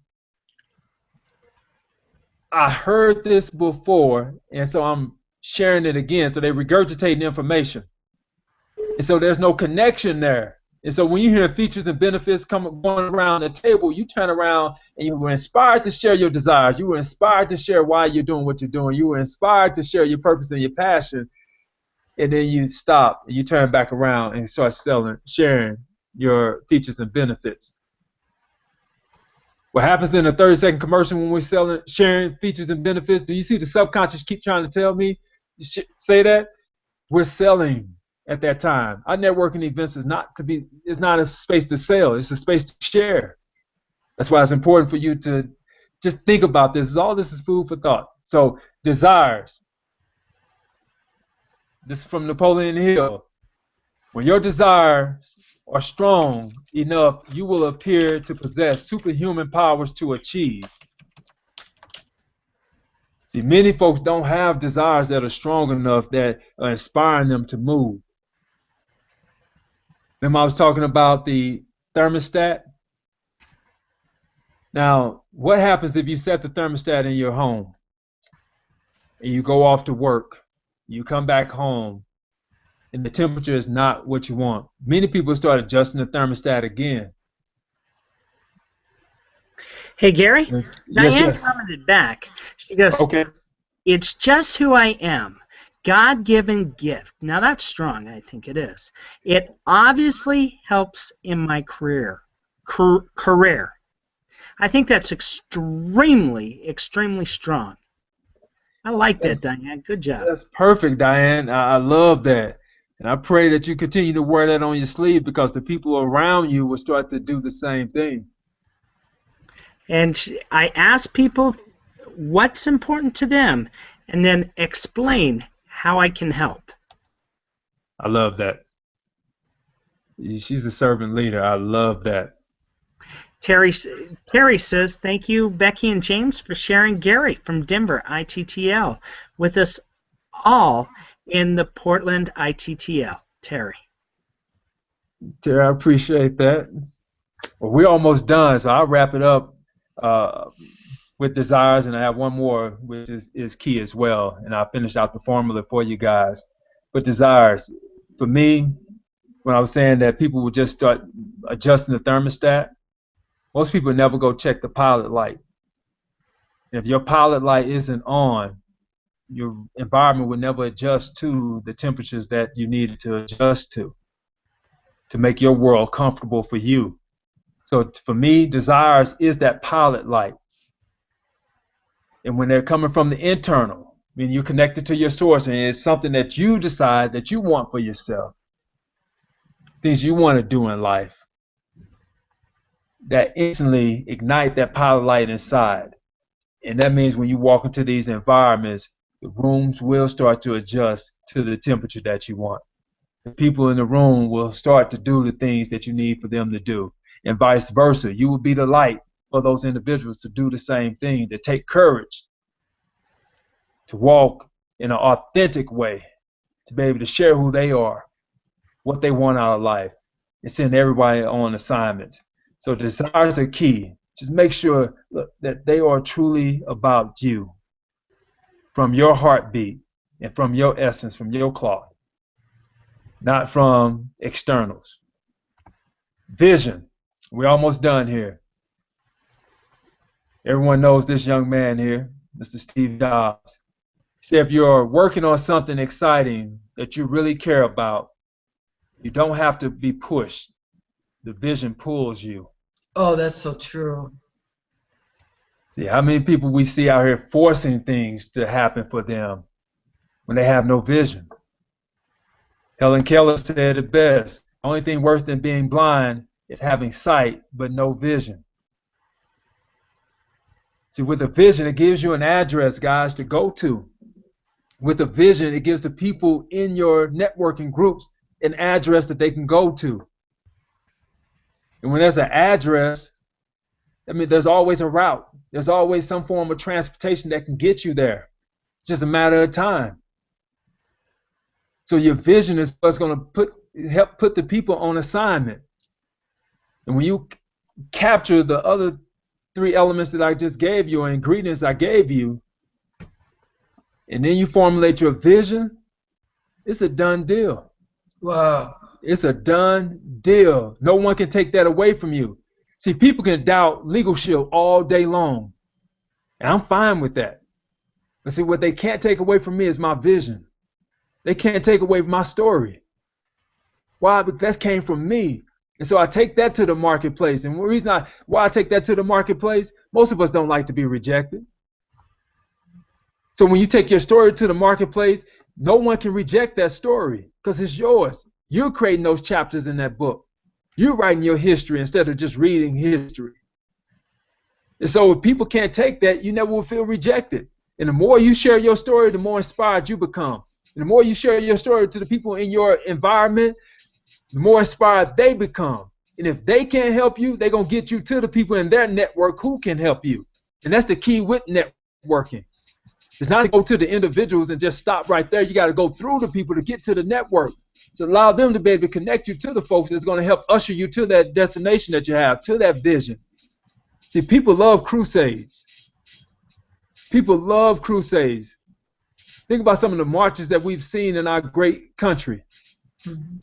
I heard this before, and so I'm sharing it again. So they regurgitate the information. And so there's no connection there. And so when you hear features and benefits going around the table, you turn around and you were inspired to share your desires. You were inspired to share why you're doing what you're doing. You were inspired to share your purpose and your passion. And then you stop and you turn back around and start sharing your features and benefits. What happens in a 30-second commercial when we're sharing features and benefits? Do you see the subconscious keep trying to tell me, say that? We're selling. At that time, our networking events is not a space to sell. It's a space to share. That's why it's important for you to just think about this. All this is food for thought. So desires. This is from Napoleon Hill. When your desires are strong enough, you will appear to possess superhuman powers to achieve. See, many folks don't have desires that are strong enough that are inspiring them to move. Remember I was talking about the thermostat? Now, what happens if you set the thermostat in your home and you go off to work, you come back home, and the temperature is not what you want? Many people start adjusting the thermostat again. Hey, Gary, Yes, Diane yes. commented back. She goes, Okay. "It's just who I am. God-given gift." Now that's strong, I think it is. "It obviously helps in my career. I think that's extremely, extremely strong. I like that, Diane. Good job. That's perfect, Diane. I love that. And I pray that you continue to wear that on your sleeve, because the people around you will start to do the same thing. And I ask people what's important to them and then explain how I can help. I love that. She's a servant leader. I love that. Terry says, "Thank you, Becky and James, for sharing Gary from Denver ITTL with us all in the Portland ITTL." Terry. Terry, I appreciate that. Well, we're almost done, so I'll wrap it up with desires, and I have one more, which is key as well, and I'll finish out the formula for you guys. But desires, for me, when I was saying that people would just start adjusting the thermostat, most people never go check the pilot light. If your pilot light isn't on, your environment will never adjust to the temperatures that you needed to adjust to make your world comfortable for you. So for me, desires is that pilot light. And when they're coming from the internal, I mean, you're connected to your source, and it's something that you decide that you want for yourself, things you want to do in life, that instantly ignite that pilot light inside. And that means when you walk into these environments, the rooms will start to adjust to the temperature that you want. The people in the room will start to do the things that you need for them to do, and vice versa. You will be the light for those individuals to do the same thing, to take courage, to walk in an authentic way, to be able to share who they are, what they want out of life, and send everybody on assignments. So desires are key. Just make sure that they are truly about you, from your heartbeat and from your essence, from your cloth, not from externals. Vision. We're almost done here. Everyone knows this young man here, Mr. Steve Jobs. He said, if you're working on something exciting that you really care about, you don't have to be pushed. The vision pulls you. Oh, that's so true. See, how many people we see out here forcing things to happen for them when they have no vision? Helen Keller said it best. The only thing worse than being blind is having sight but no vision. See, with a vision, it gives you an address, guys, to go to. With a vision, it gives the people in your networking groups an address that they can go to. And when there's an address, I mean, there's always a route. There's always some form of transportation that can get you there. It's just a matter of time. So your vision is what's going to help put the people on assignment. And when you capture the other 3 elements that I just gave you, or ingredients I gave you, and then you formulate your vision, it's a done deal. Wow. It's a done deal. No one can take that away from you. See, people can doubt Legal Shield all day long, and I'm fine with that. But see, what they can't take away from me is my vision. They can't take away my story. Why? Because that came from me. And so I take that to the marketplace. And the reason why I take that to the marketplace, most of us don't like to be rejected. So when you take your story to the marketplace, no one can reject that story because it's yours. You're creating those chapters in that book. You're writing your history instead of just reading history. And so if people can't take that, you never will feel rejected. And the more you share your story, the more inspired you become. And the more you share your story to the people in your environment, the more inspired they become. And if they can't help you, they're going to get you to the people in their network who can help you. And that's the key with networking. It's not to go to the individuals and just stop right there. You got to go through the people to get to the network. So allow them to be able to connect you to the folks that's going to help usher you to that destination that you have, to that vision. See, people love crusades. People love crusades. Think about some of the marches that we've seen in our great country.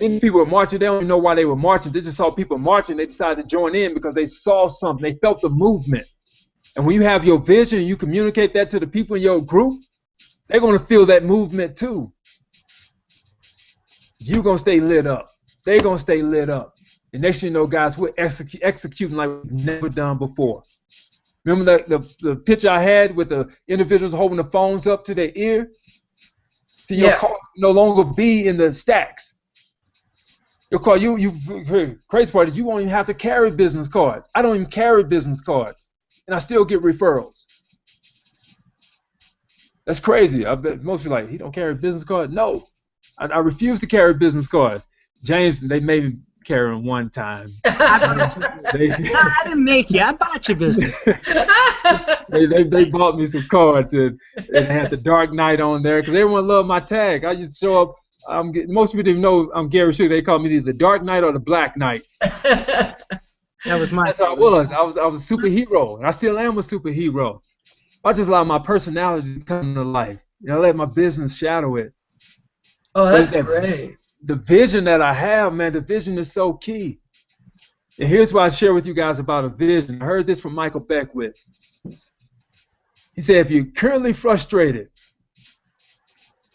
Many people were marching. They don't even know why they were marching. They just saw people marching. They decided to join in because they saw something. They felt the movement. And when you have your vision and you communicate that to the people in your group, they're going to feel that movement too. You're going to stay lit up. They're going to stay lit up. And next thing you know, guys, we're executing like we've never done before. Remember the picture I had with the individuals holding the phones up to their ear? See, your car no longer be in the stacks. Your car, crazy part is you won't even have to carry business cards. I don't even carry business cards, and I still get referrals. That's crazy. I bet most people are like, he don't carry a business card? No, I refuse to carry business cards. James, they made me carry them one time. I didn't make you. I bought you business. they bought me some cards and they had the Dark Knight on there because everyone loved my tag. I just show up. Most people didn't know I'm Gary Sugar. They called me either the Dark Knight or the Black Knight. That was my. That's how I was. I was a superhero, and I still am a superhero. I just allow my personality to come to life. You know, let my business shadow it. Oh, that's great. The vision that I have, man, the vision is so key. And here's what I share with you guys about a vision. I heard this from Michael Beckwith. He said, if you're currently frustrated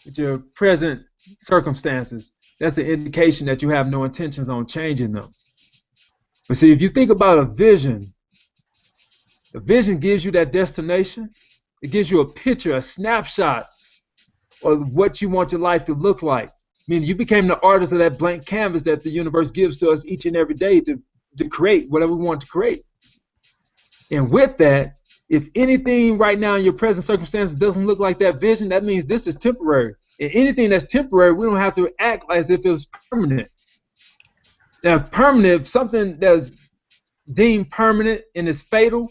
with your present circumstances, that's an indication that you have no intentions on changing them. But see, if you think about a vision gives you that destination. It gives you a picture, a snapshot of what you want your life to look like. I mean, you became the artist of that blank canvas that the universe gives to us each and every day to create whatever we want to create. And with that, if anything right now in your present circumstances doesn't look like that vision, that means this is temporary. And anything that's temporary, we don't have to act as if it was permanent. Now, if permanent, if something that's deemed permanent and is fatal,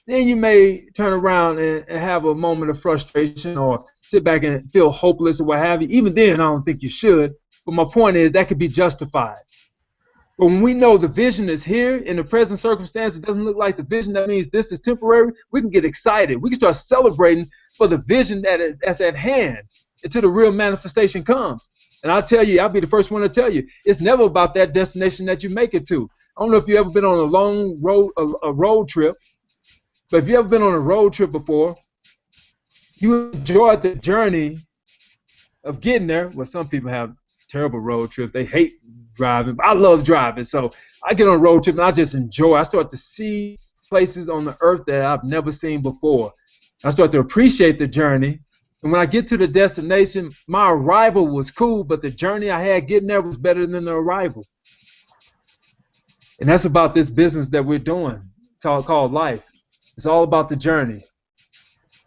then you may turn around and have a moment of frustration or sit back and feel hopeless or what have you. Even then, I don't think you should. But my point is that could be justified. But when we know the vision is here in the present circumstance, it doesn't look like the vision, that means this is temporary, we can get excited. We can start celebrating for the vision that's at hand until the real manifestation comes. And I'll tell you, I'll be the first one to tell you, it's never about that destination that you make it to. I don't know if you ever been on a long road, a road trip, but if you ever been on a road trip before, you enjoy the journey of getting there. Well, some people have terrible road trips. They hate driving, but I love driving. So I get on a road trip and I just enjoy. I start to see places on the earth that I've never seen before. I start to appreciate the journey. And when I get to the destination, my arrival was cool, but the journey I had getting there was better than the arrival. And that's about this business that we're doing, called life. It's all about the journey.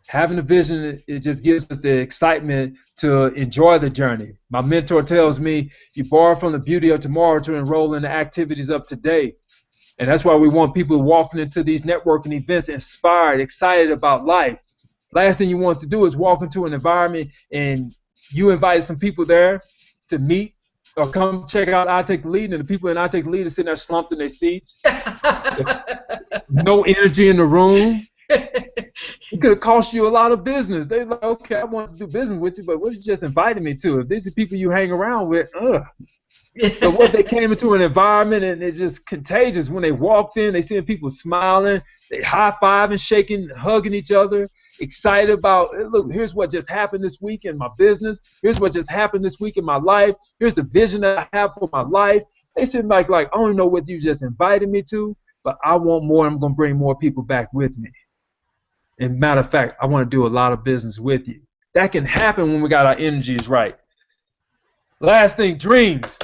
Having a vision, it just gives us the excitement to enjoy the journey. My mentor tells me, you borrow from the beauty of tomorrow to enroll in the activities of today. And that's why we want people walking into these networking events inspired, excited about life. Last thing you want to do is walk into an environment and you invited some people there to meet or come check out I Take the Lead, and the people in I Take the Lead are sitting there slumped in their seats. No energy in the room. It could have cost you a lot of business. They're like, okay, I want to do business with you, but what you just invited me to? If these are people you hang around with, So what they came into an environment and it's just contagious. When they walked in, they seeing people smiling, they high-fiving, shaking, hugging each other, excited about, look, here's what just happened this week in my business. Here's what just happened this week in my life. Here's the vision that I have for my life. They seem like I don't know what you just invited me to, but I want more. I'm going to bring more people back with me. And matter of fact, I want to do a lot of business with you. That can happen when we got our energies right. Last thing, dreams.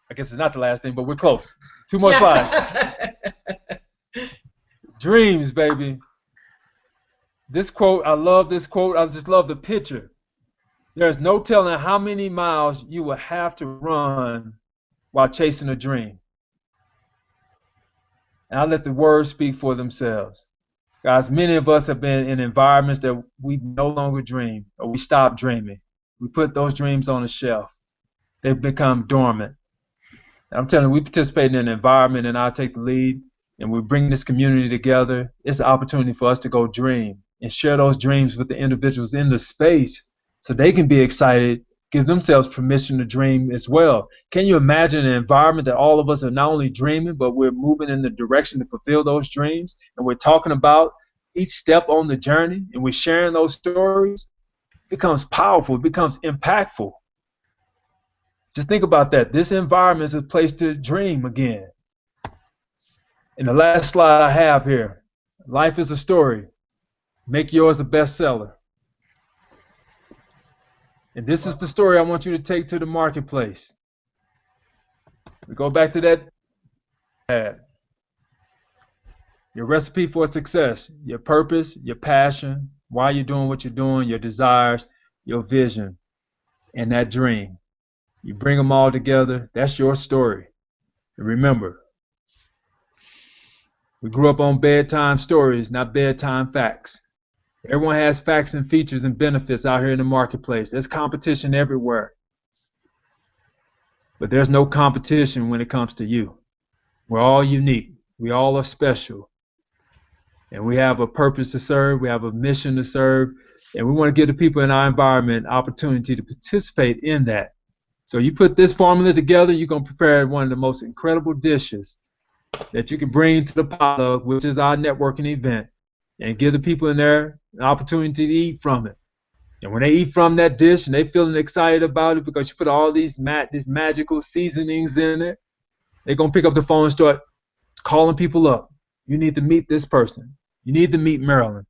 I guess it's not the last thing, but we're close. 2 more slides. Dreams, baby. This quote, I love this quote. I just love the picture. There's no telling how many miles you will have to run while chasing a dream. And I let the words speak for themselves. Guys, many of us have been in environments that we no longer dream, or we stop dreaming. We put those dreams on the shelf. They've become dormant. And I'm telling you, we participate in an environment and I Take the Lead, and we bring this community together. It's an opportunity for us to go dream and share those dreams with the individuals in the space so they can be excited, give themselves permission to dream as well. Can you imagine an environment that all of us are not only dreaming, but we're moving in the direction to fulfill those dreams, and we're talking about each step on the journey, and we're sharing those stories? It becomes powerful. It becomes impactful. Just think about that. This environment is a place to dream again. And the last slide I have here, life is a story. Make yours a bestseller. And this is the story I want you to take to the marketplace. We go back to that ad. Your recipe for success, your purpose, your passion, why you're doing what you're doing, your desires, your vision, and that dream. You bring them all together, that's your story. And remember, we grew up on bedtime stories, not bedtime facts. Everyone has facts and features and benefits out here in the marketplace. There's competition everywhere. But there's no competition when it comes to you. We're all unique. We all are special. And we have a purpose to serve. We have a mission to serve. And we want to give the people in our environment opportunity to participate in that. So you put this formula together, you're going to prepare one of the most incredible dishes that you can bring to the potluck, which is our networking event, and give the people in there an opportunity to eat from it. And when they eat from that dish and they feeling excited about it because you put all these magical seasonings in it, they're going to pick up the phone and start calling people up. You need to meet this person. You need to meet Marilyn.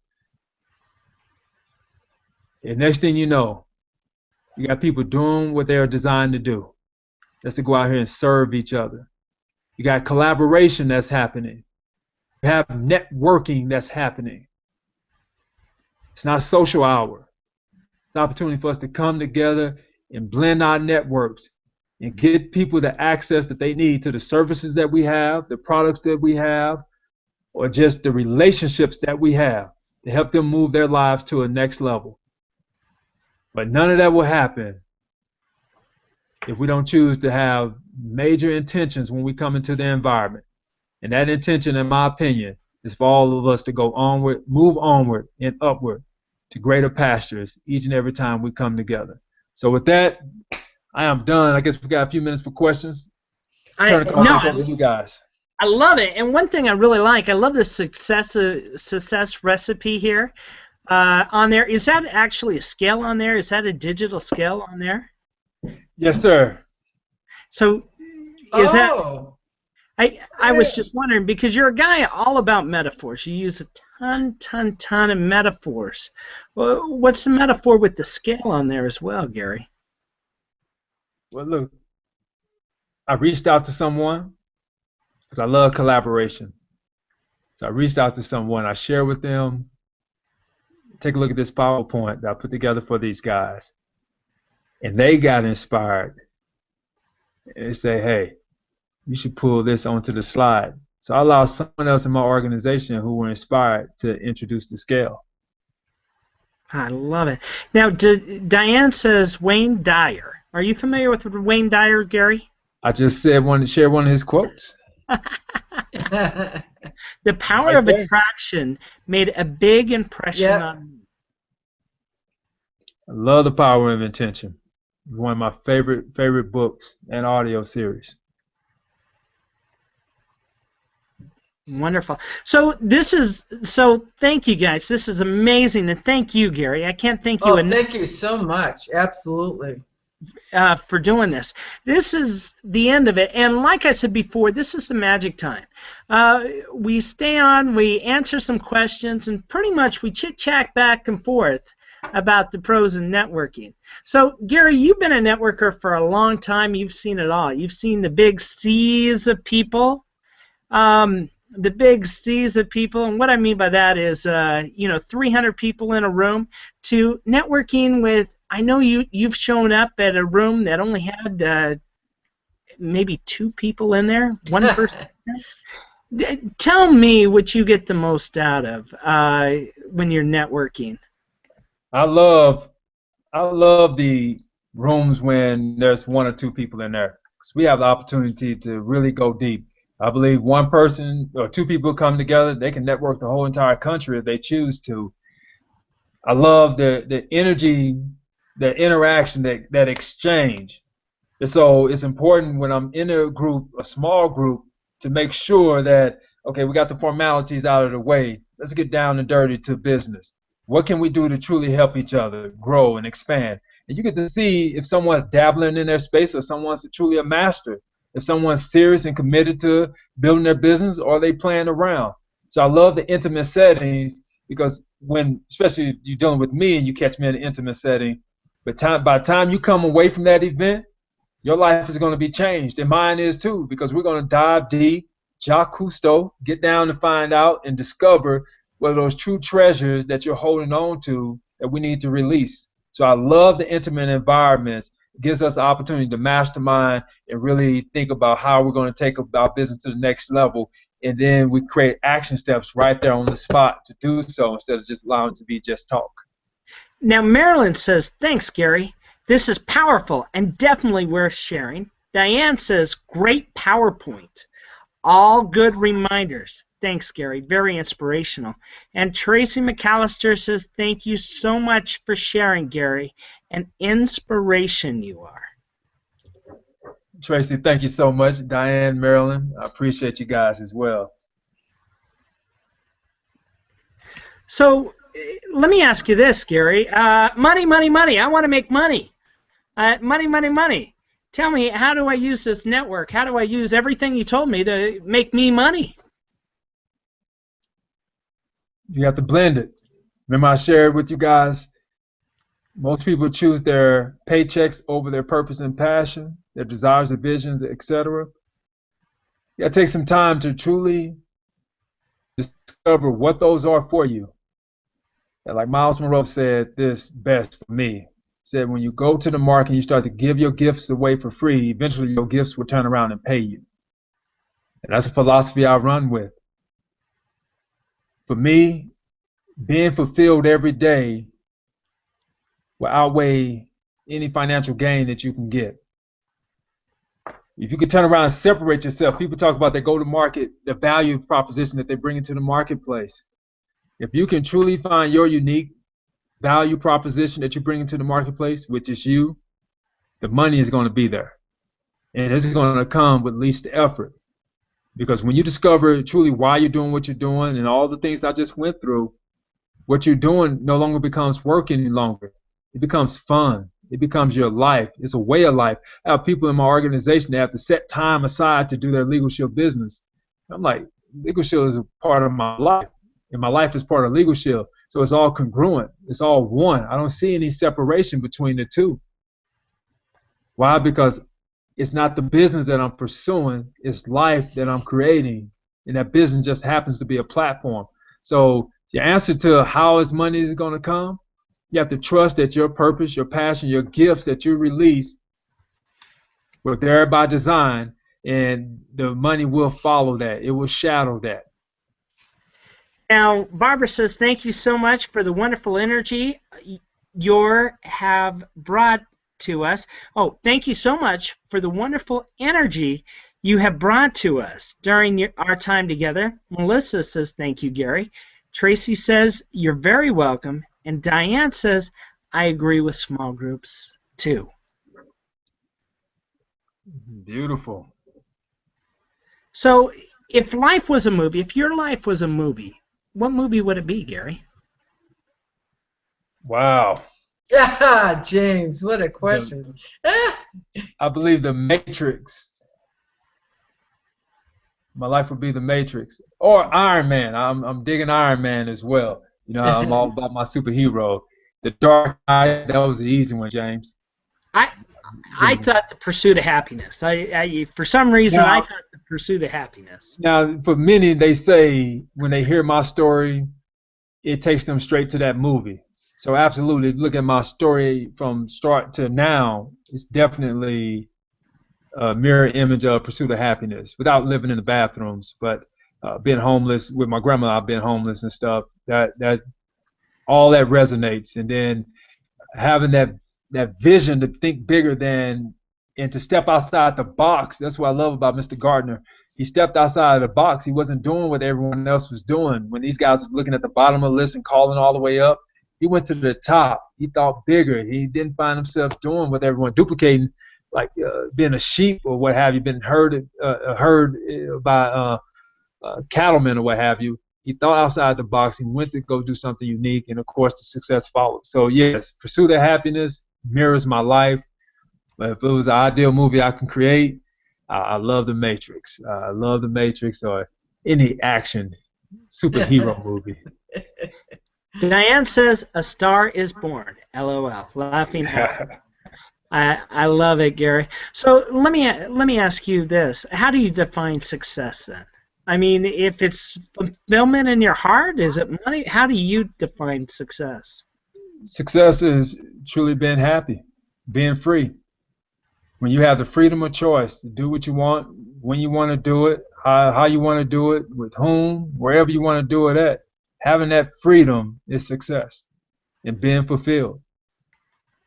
And next thing you know, you got people doing what they are designed to do. That's to go out here and serve each other. You got collaboration that's happening. You have networking that's happening. It's not a social hour. It's an opportunity for us to come together and blend our networks and get people the access that they need to the services that we have, the products that we have, or just the relationships that we have to help them move their lives to a next level. But none of that will happen if we don't choose to have major intentions when we come into the environment. And that intention, in my opinion, is for all of us to go onward, move onward and upward to greater pastures each and every time we come together. So with that, I am done. I guess we've got a few minutes for questions. turn the call No, back over to you guys. I love it. And one thing I really like, I love the success recipe here on there. Is that actually a scale on there? Is that a digital scale on there? Yes, sir. So is that? Oh, I was just wondering because you're a guy all about metaphors. You use a ton of metaphors. Well, what's the metaphor with the scale on there as well, Gary? Well, look, I reached out to someone because I love collaboration. So I reached out to someone. I shared with them. Take a look at this PowerPoint that I put together for these guys, and they got inspired. And they say, "Hey, you should pull this onto the slide." So I allowed someone else in my organization who were inspired to introduce the scale. I love it. Now, Diane says Wayne Dyer. Are you familiar with Wayne Dyer, Gary? I just said wanted to share one of his quotes. The power of attraction made a big impression on me. I love The Power of Intention. It's one of my favorite books and audio series. Wonderful. So thank you guys. This is amazing, and thank you, Gary. I can't thank you enough. Thank you so much. Absolutely. For doing this. This is the end of it, and like I said before, this is the magic time. We stay on, we answer some questions, and pretty much we chit-chat back and forth about the pros in networking. So, Gary, you've been a networker for a long time. You've seen it all. You've seen the big seas of people. The big seas of people, and what I mean by that is, 300 people in a room, to networking with, I know you've shown up at a room that only had maybe 2 people in there, one person. Tell me what you get the most out of when you're networking. I love the rooms when there's 1 or 2 people in there, because we have the opportunity to really go deep. I believe 1 person or 2 people come together, they can network the whole entire country if they choose to. I love the energy, the interaction, that exchange. And so it's important when I'm in a group, a small group, to make sure that, okay, we got the formalities out of the way. Let's get down and dirty to business. What can we do to truly help each other grow and expand? And you get to see if someone's dabbling in their space or someone's truly a master. If someone's serious and committed to building their business, or are they playing around? So I love the intimate settings, because especially if you're dealing with me and you catch me in an intimate setting, but by the time you come away from that event, your life is going to be changed, and mine is too, because we're going to dive deep, Jacques Cousteau, get down and find out and discover what are those true treasures that you're holding on to that we need to release. So I love the intimate environments. It gives us the opportunity to mastermind and really think about how we're going to take our business to the next level, and then we create action steps right there on the spot to do so, instead of just allowing it to be just talk. Now, Marilyn says, thanks, Gary. This is powerful and definitely worth sharing. Diane says, great PowerPoint. All good reminders. Thanks, Gary. Very inspirational. And Tracy McAllister says, thank you so much for sharing, Gary. An inspiration you are. Tracy, thank you so much. Diane, Marilyn, I appreciate you guys as well. So let me ask you this, Gary. Money, money, money. I want to make money. Money, money, money. Tell me, how do I use this network? How do I use everything you told me to make me money? You have to blend it. Remember, I shared with you guys, most people choose their paychecks over their purpose and passion, their desires and visions, etc. You got to take some time to truly discover what those are for you. And like Miles Monroe said this best for me. Said, when you go to the market and you start to give your gifts away for free, eventually your gifts will turn around and pay you. And that's a philosophy I run with. For me, being fulfilled every day will outweigh any financial gain that you can get. If you can turn around and separate yourself, people talk about their go-to-market, the value proposition that they bring into the marketplace. If you can truly find your unique value proposition that you bring into the marketplace, which is you, the money is going to be there. And this is going to come with least effort. Because when you discover truly why you're doing what you're doing and all the things I just went through, what you're doing no longer becomes work any longer. It becomes fun. It becomes your life. It's a way of life. I have people in my organization that have to set time aside to do their Legal Shield business. I'm like, Legal Shield is a part of my life, and my life is part of Legal Shield. So it's all congruent. It's all one. I don't see any separation between the two. Why? Because it's not the business that I'm pursuing. It's life that I'm creating, and that business just happens to be a platform. So the answer to how is money is going to come, you have to trust that your purpose, your passion, your gifts that you release were there by design, and the money will follow that. It will shadow that. Now, Barbara says, thank you so much for the wonderful energy you have brought to us. Oh, thank you so much for the wonderful energy you have brought to us during our time together. Melissa says, thank you, Gary. Tracy says, you're very welcome. And Diane says, I agree with small groups, too. Beautiful. So, if life was a movie, if your life was a movie, what movie would it be, Gary? Wow. Yeah, James, what a question. I believe The Matrix. My life would be The Matrix. Or Iron Man. I'm digging Iron Man as well. You know, I'm all about my superhero. The Dark Knight, that was the easy one, James. I thought The Pursuit of Happiness. For some reason, Now, I thought The Pursuit of Happiness. Now, for many, they say when they hear my story, it takes them straight to that movie. So absolutely, look at my story from start to now. It's definitely a mirror image of Pursuit of Happiness without living in the bathrooms, but being homeless with my grandma. I've been homeless and stuff. That all that resonates, and then having that vision to think bigger than and to step outside the box. That's what I love about Mr. Gardner. He stepped outside of the box. He wasn't doing what everyone else was doing. When these guys were looking at the bottom of the list and calling all the way up, he went to the top. He thought bigger. He didn't find himself doing what everyone duplicating, like being a sheep or what have you, been heard by cattlemen or what have you. He thought outside the box. He went to go do something unique, and of course, the success followed. So yes, Pursuit of Happiness mirrors my life. But if it was an ideal movie I can create, I love The Matrix. I love The Matrix or any action superhero movie. Diane says, A Star is Born. LOL. Laughing out. I love it, Gary. So let me ask you this. How do you define success then? I mean, if it's fulfillment in your heart, is it money? How do you define success? Success is truly being happy, being free. When you have the freedom of choice to do what you want, when you want to do it, how you want to do it, with whom, wherever you want to do it at, having that freedom is success and being fulfilled.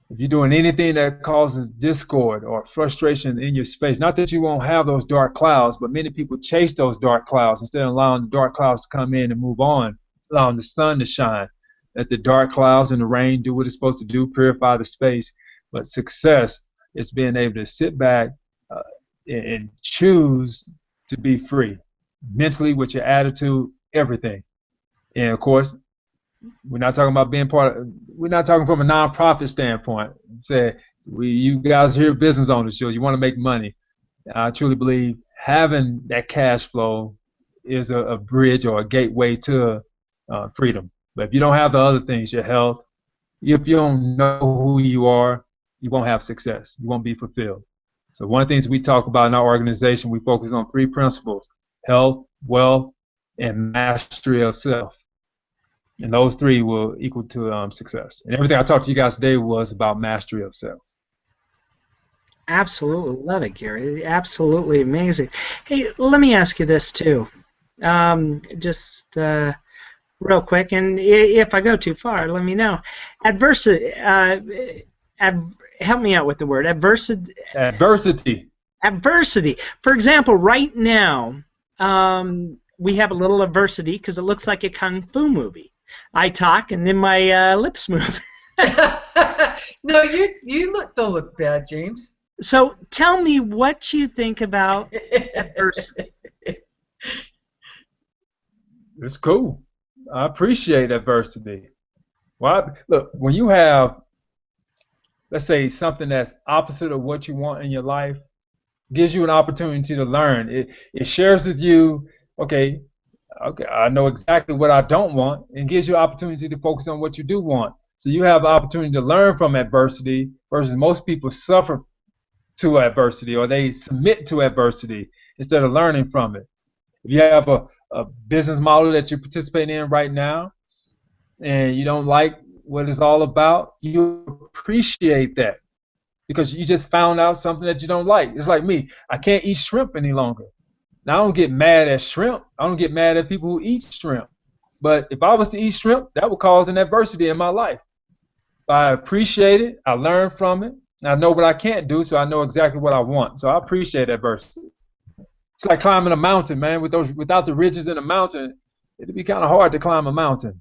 If you're doing anything that causes discord or frustration in your space, not that you won't have those dark clouds, but many people chase those dark clouds instead of allowing the dark clouds to come in and move on, allowing the sun to shine. Let the dark clouds and the rain do what it's supposed to do, purify the space. But success is being able to sit back and choose to be free, mentally, with your attitude, everything. And of course, we're not talking about being we're not talking from a nonprofit standpoint. Say, you guys here, business owners, you want to make money. I truly believe having that cash flow is a bridge or a gateway to freedom. But if you don't have the other things, your health, if you don't know who you are, you won't have success. You won't be fulfilled. So one of the things we talk about in our organization, we focus on 3 principles: health, wealth, and mastery of self. And those 3 will equal to success. And everything I talked to you guys today was about mastery of self. Absolutely love it, Gary. Absolutely amazing. Hey, let me ask you this too. Just real quick, and if I go too far, let me know. Adversity. Help me out with the word adversity. Adversity. For example, right now, we have a little adversity because it looks like a kung fu movie. I talk and then my lips move. No, you don't look bad, James. So tell me what you think about adversity. It's cool. I appreciate adversity. Well, look, when you have, let's say, something that's opposite of what you want in your life, gives you an opportunity to learn. It shares with you, okay, okay, I know exactly what I don't want, and gives you an opportunity to focus on what you do want. So you have the opportunity to learn from adversity versus most people suffer to adversity or they submit to adversity instead of learning from it. If you have a business model that you're participating in right now and you don't like what it's all about, you appreciate that because you just found out something that you don't like. It's like me. I can't eat shrimp any longer. Now, I don't get mad at shrimp. I don't get mad at people who eat shrimp. But if I was to eat shrimp, that would cause an adversity in my life. I appreciate it. I learn from it. I know what I can't do, so I know exactly what I want. So I appreciate adversity. It's like climbing a mountain, man. Without the ridges in a mountain, it'd be kind of hard to climb a mountain.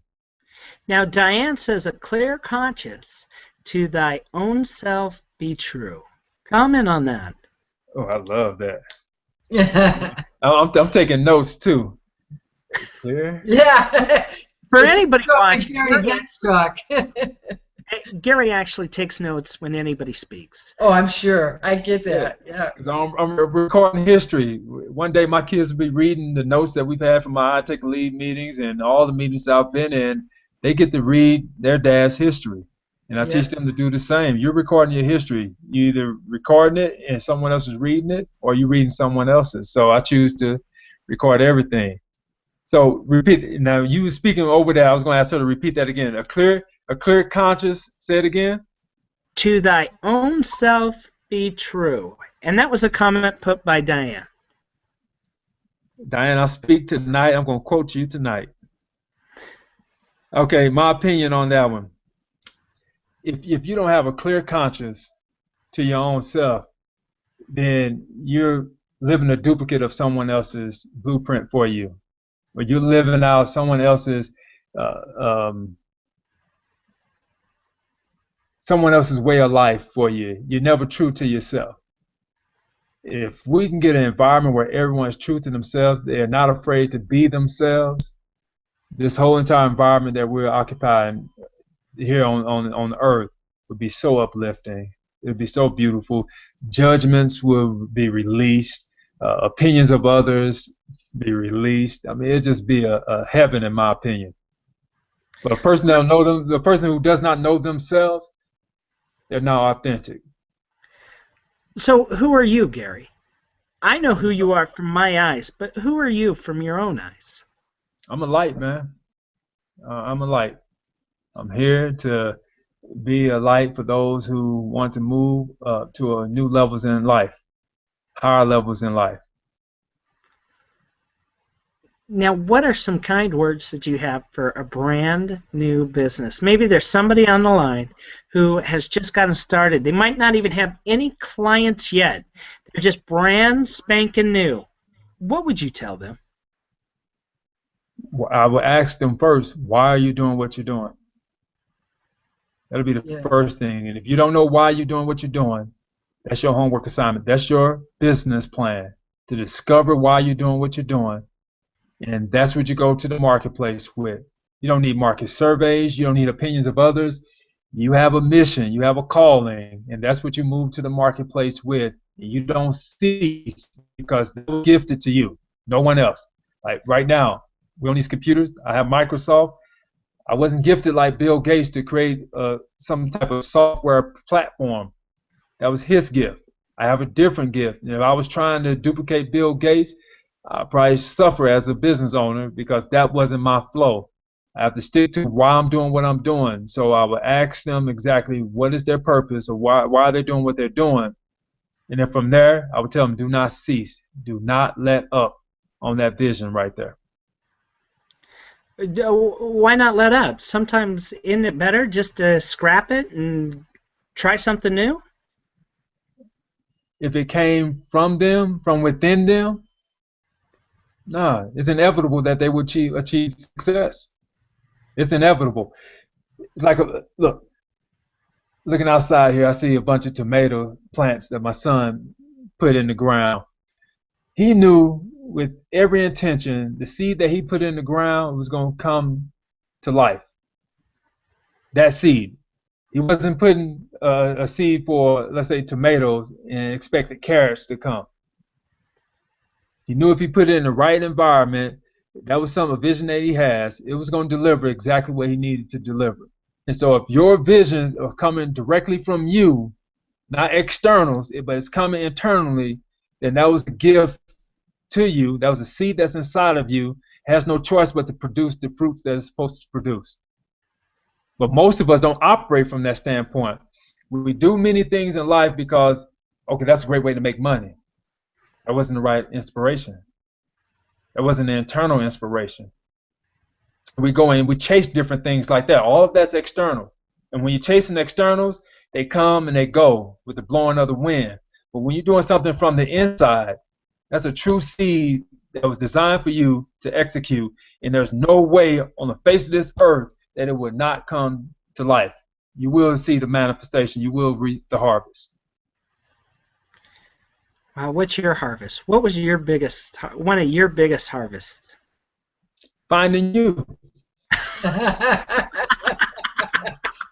Now, Diane says, a clear conscience, to thy own self be true. Comment on that. Oh, I love that. I'm taking notes too. Clear? Yeah. For anybody watching, Gary's next talk. Gary actually takes notes when anybody speaks. Oh, I'm sure. I get that. Yeah. Because I'm recording history. One day my kids will be reading the notes that we've had from our I Take a Lead meetings and all the meetings I've been in. They get to read their dad's history. And I teach them to do the same. You're recording your history. You're either recording it and someone else is reading it, or you're reading someone else's. So I choose to record everything. So repeat. Now you were speaking over there. I was going to ask her to repeat that again. A clear conscience. Say it again. To thy own self be true. And that was a comment put by Diane. Diane, I'll speak tonight. I'm going to quote you tonight. Okay, my opinion on that one. If you don't have a clear conscience to your own self, then you're living a duplicate of someone else's blueprint for you, or you're living out someone else's way of life for you. You're never true to yourself. If we can get an environment where everyone's true to themselves, they're not afraid to be themselves, this whole entire environment that we're occupying here on earth would be so uplifting. It would be so beautiful. Judgments will be released. Opinions of others be released. I mean, it'd just be a heaven, in my opinion. But a person that know them, the person who does not know themselves, they're not authentic. So who are you, Gary? I know who you are from my eyes, but who are you from your own eyes? I'm a light, man. I'm a light. I'm here to be a light for those who want to move to new levels in life, higher levels in life. Now, what are some kind words that you have for a brand new business? Maybe there's somebody on the line who has just gotten started. They might not even have any clients yet. They're just brand spanking new. What would you tell them? I would ask them first, why are you doing what you're doing? That'll be the first thing. And if you don't know why you're doing what you're doing, that's your homework assignment. That's your business plan, to discover why you're doing what you're doing. And that's what you go to the marketplace with. You don't need market surveys. You don't need opinions of others. You have a mission. You have a calling. And that's what you move to the marketplace with. And you don't cease because they're gifted to you. No one else. Like right now, we own these computers. I have Microsoft. I wasn't gifted like Bill Gates to create some type of software platform. That was his gift. I have a different gift. If I was trying to duplicate Bill Gates, I'd probably suffer as a business owner because that wasn't my flow. I have to stick to why I'm doing what I'm doing. So I would ask them exactly what is their purpose or why are they doing what they're doing. And then from there, I would tell them, do not cease. Do not let up on that vision right there. Why not let up? Sometimes isn't it better just to scrap it and try something new? If it came from them, from within them, no, it's inevitable that they would achieve success. It's inevitable. It's like, look, looking outside here, I see a bunch of tomato plants that my son put in the ground. He knew with every intention the seed that he put in the ground was going to come to life. That seed. He wasn't putting a seed for, let's say, tomatoes and expected carrots to come. He knew if he put it in the right environment, that was a vision that he has, it was going to deliver exactly what he needed to deliver. And so if your visions are coming directly from you, not externals, but it's coming internally, then that was a gift to you. That was a seed that's inside of you. It has no choice but to produce the fruits that it's supposed to produce. But most of us don't operate from that standpoint. We do many things in life because, okay, that's a great way to make money. That wasn't the right inspiration. That wasn't the internal inspiration. So we go in, we chase different things like that. All of that's external. And when you're chasing externals, they come and they go with the blowing of the wind. But when you're doing something from the inside, that's a true seed that was designed for you to execute. And there's no way on the face of this earth that it would not come to life. You will see the manifestation. You will reap the harvest. What's your harvest? What was one of your biggest harvests? Finding you.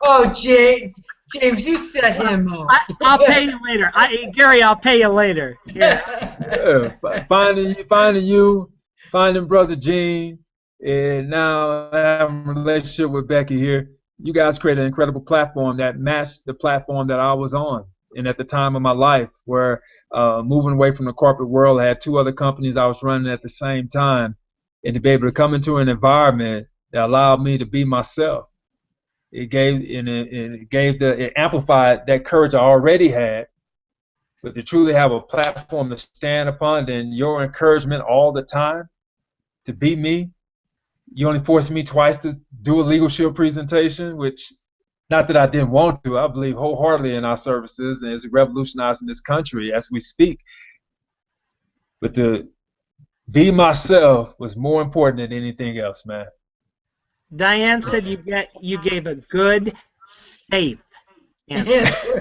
Oh, James, you set him up. I'll pay you later. Gary, I'll pay you later. Yeah, finding you, finding Brother Gene, and now having a relationship with Becky here. You guys created an incredible platform that matched the platform that I was on. And at the time of my life, where moving away from the corporate world, I had 2 other companies I was running at the same time, and to be able to come into an environment that allowed me to be myself. It amplified that courage I already had. But to truly have a platform to stand upon, then your encouragement all the time to be me. You only forced me twice to do a Legal Shield presentation, which, not that I didn't want to, I believe wholeheartedly in our services, and it's revolutionizing this country as we speak. But to be myself was more important than anything else, man. Diane said you gave a good, safe answer.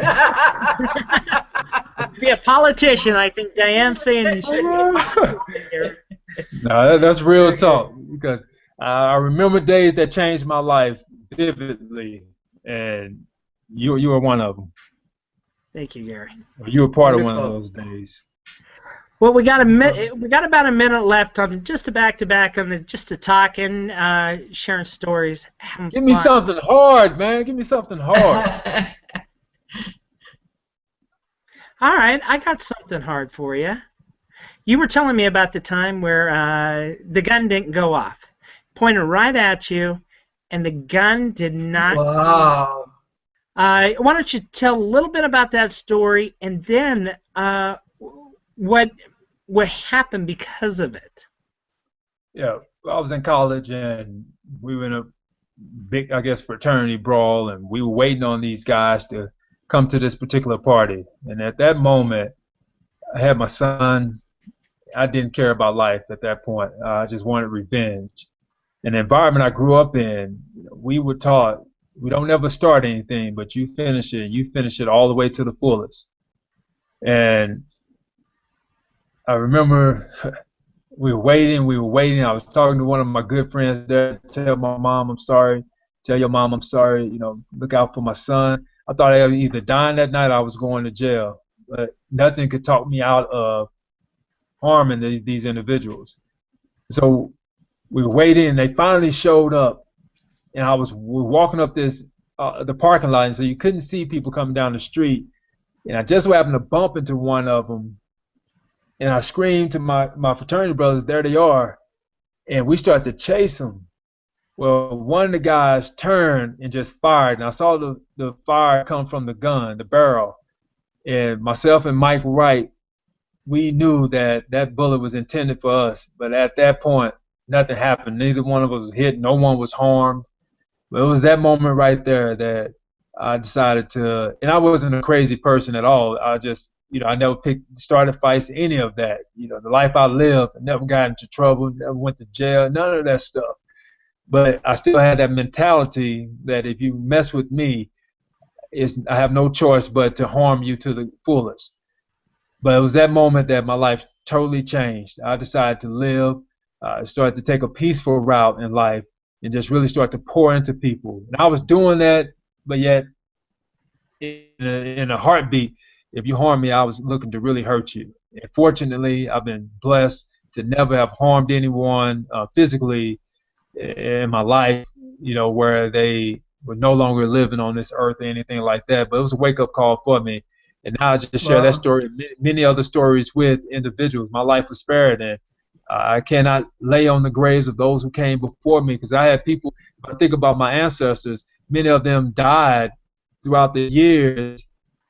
To be a politician, I think Diane's saying you should be a politician. No, that's real talk, because I remember days that changed my life vividly, and you were one of them. Thank you, Gary. You were part of one of those days. Well, we got about a minute left on just a back-to-back on just to talk and sharing stories. Give me something hard, man. Give me something hard. All right, I got something hard for you. You were telling me about the time where the gun didn't go off. Pointed right at you, and the gun did not. Wow. Why don't you tell a little bit about that story, and then what happened because of it? Yeah, I was in college, and we were in a big, I guess, fraternity brawl, and we were waiting on these guys to come to this particular party. And at that moment, I had my son. I didn't care about life at that point. I just wanted revenge. In the environment I grew up in, we were taught, we don't ever start anything, but you finish it. You finish it all the way to the fullest. And I remember we were waiting. I was talking to one of my good friends there, tell my mom I'm sorry, tell your mom I'm sorry, look out for my son. I thought I was either dying that night or I was going to jail. But nothing could talk me out of harming these individuals. So we were waiting, and they finally showed up. And we were walking up the parking lot, and so you couldn't see people coming down the street. And I just happened to bump into one of them, and I screamed to my fraternity brothers, there they are. And we started to chase them. Well, one of the guys turned and just fired, and I saw the fire come from the gun, the barrel. And myself and Mike Wright, we knew that that bullet was intended for us. But at that point, nothing happened. Neither one of us was hit. No one was harmed. But it was that moment right there that I decided to, and I wasn't a crazy person at all. I just, I never started fights, any of that. The life I lived, I never got into trouble, never went to jail, none of that stuff. But I still had that mentality that if you mess with me, I have no choice but to harm you to the fullest. But it was that moment that my life totally changed. I decided to live, started to take a peaceful route in life, and just really start to pour into people. And I was doing that, but yet in a heartbeat, if you harm me, I was looking to really hurt you. And fortunately, I've been blessed to never have harmed anyone physically in my life, where they were no longer living on this earth or anything like that. But it was a wake-up call for me. And now I just share that story, many other stories with individuals. My life was spared, and I cannot lay on the graves of those who came before me, because I had people, I think about my ancestors, many of them died throughout the years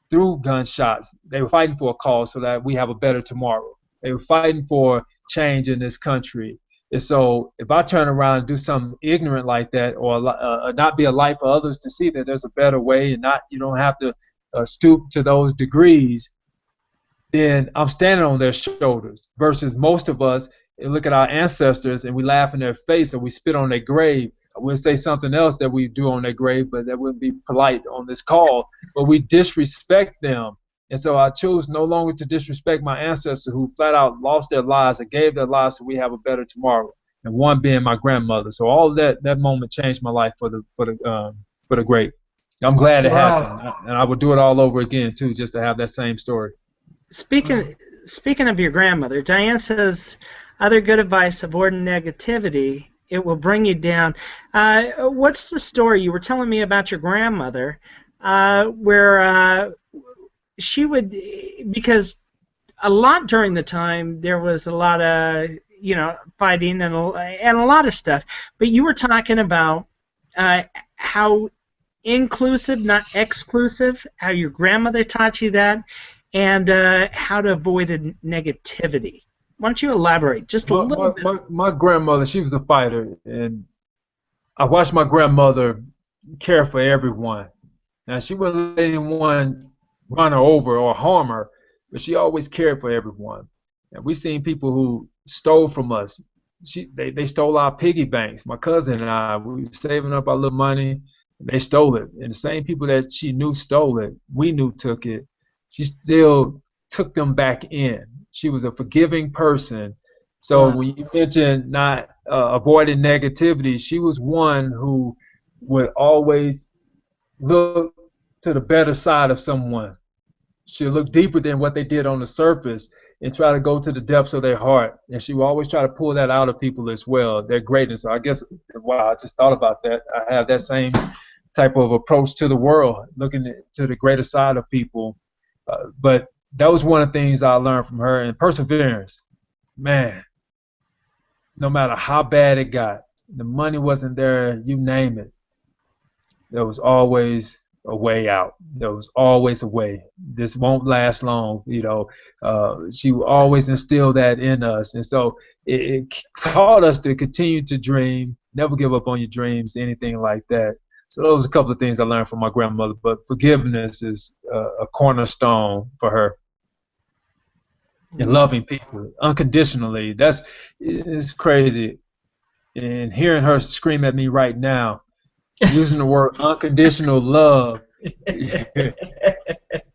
through gunshots. They were fighting for a cause so that we have a better tomorrow. They were fighting for change in this country. And so if I turn around and do something ignorant like that, or not be a light for others to see that there's a better way, and you don't have to stoop to those degrees, then I'm standing on their shoulders. Versus most of us look at our ancestors and we laugh in their face, or we spit on their grave. We'll say something else that we do on their grave, but that wouldn't be polite on this call. But we disrespect them. And so I chose no longer to disrespect my ancestors who flat out lost their lives and gave their lives so we have a better tomorrow. And one being my grandmother. So all of that moment changed my life for the great. I'm glad it happened, and I would do it all over again too, just to have that same story. Speaking of your grandmother, Diane says, other good advice: avoid negativity. It will bring you down. What's the story you were telling me about your grandmother, where she would, because a lot during the time there was a lot of fighting and a lot of stuff, but you were talking about how inclusive, not exclusive, how your grandmother taught you that, and how to avoid negativity. Why don't you elaborate just a little bit? My grandmother, she was a fighter, and I watched my grandmother care for everyone. Now, she wouldn't let anyone run her over or harm her, but she always cared for everyone. And we've seen people who stole from us. They stole our piggy banks. My cousin and I, we were saving up our little money. They stole it. And the same people that she knew stole it, we knew took it, she still took them back in. She was a forgiving person. So when you mentioned not avoiding negativity, she was one who would always look to the better side of someone. She'll look deeper than what they did on the surface and try to go to the depths of their heart. And she will always try to pull that out of people as well, their greatness. So I guess, wow, I just thought about that. I have that same type of approach to the world, looking to the greater side of people. But that was one of the things I learned from her. And perseverance, man, no matter how bad it got, the money wasn't there, you name it, there was always a way out. There was always a way. This won't last long, She would always instill that in us. And so it taught us to continue to dream, never give up on your dreams, anything like that. So those are a couple of things I learned from my grandmother. But forgiveness is a cornerstone for her. And loving people unconditionally. It's crazy. And hearing her scream at me right now, using the word unconditional love.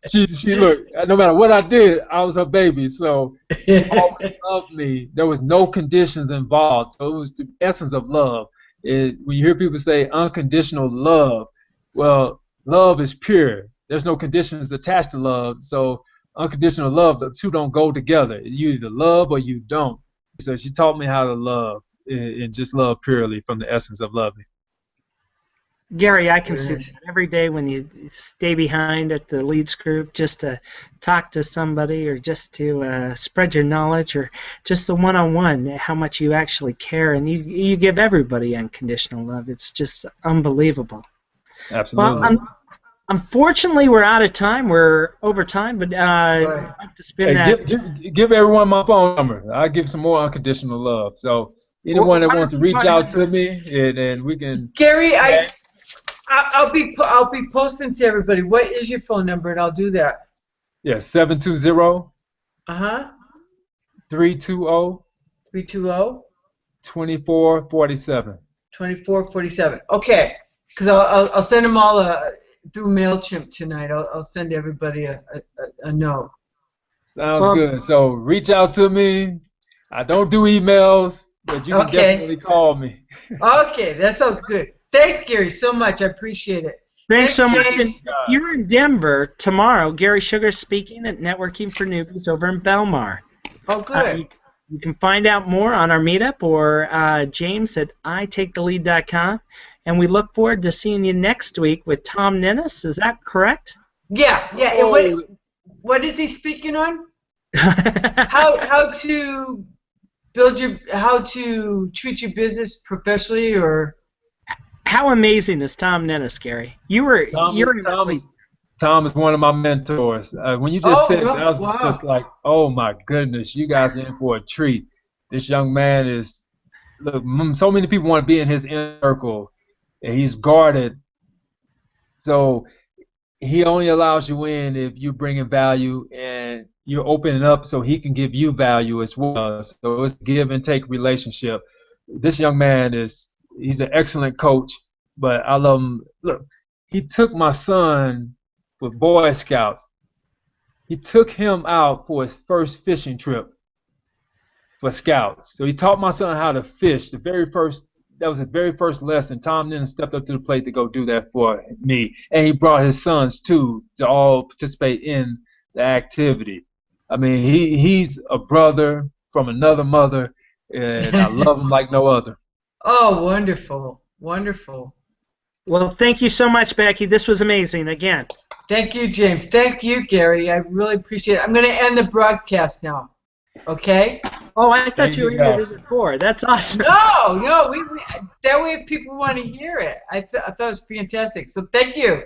she look, no matter what I did, I was her baby. So she always loved me. There was no conditions involved. So it was the essence of love. When you hear people say unconditional love, well, love is pure. There's no conditions attached to love. So unconditional love, the two don't go together. You either love or you don't. So she taught me how to love and just love purely from the essence of loving. Gary, I can see that every day when you stay behind at the Leads group just to talk to somebody or just to spread your knowledge or just the one-on-one, how much you actually care, and you give everybody unconditional love. It's just unbelievable. Absolutely. Well, unfortunately, we're out of time. We're over time, but I'd like to spin that. Give everyone my phone number. I'll give some more unconditional love. So anyone that wants to reach out to me, and we can. Gary, I'll be posting to everybody. What is your phone number, and I'll do that. Yeah, 720. 320. 2447. 2447. Okay, because I'll send them all through MailChimp tonight. I'll send everybody a note. Sounds good. So reach out to me. I don't do emails, but you can definitely call me. Okay, that sounds good. Thanks, Gary, so much. I appreciate it. Thanks so much. And James. you're in Denver tomorrow. Gary Sugar speaking at Networking for Newbies over in Belmar. Oh, good. You can find out more on our meetup or James at itakethelead.com. And we look forward to seeing you next week with Tom Nennis. Is that correct? Yeah. And what is he speaking on? How to how to treat your business professionally, or how amazing is Tom Nennis, Gary? Tom is one of my mentors. When you just said that, I was just like, oh my goodness, you guys are in for a treat. This young man is, look, so many people want to be in his inner circle, and he's guarded. So he only allows you in if you're bringing value and you're opening up so he can give you value as well. So it's a give and take relationship. This young man he's an excellent coach, but I love him. Look, he took my son for Boy Scouts. He took him out for his first fishing trip for Scouts. So he taught my son how to fish. That was his very first lesson. Tom then stepped up to the plate to go do that for me. And he brought his sons, too, to all participate in the activity. I mean, he's a brother from another mother, and I love him like no other. Oh, wonderful. Wonderful. Well, thank you so much, Becky. This was amazing again. Thank you, James. Thank you, Gary. I really appreciate it. I'm going to end the broadcast now. Okay? Oh, I thought you were here before. That's awesome. No, that way people want to hear it. I thought it was fantastic. So thank you.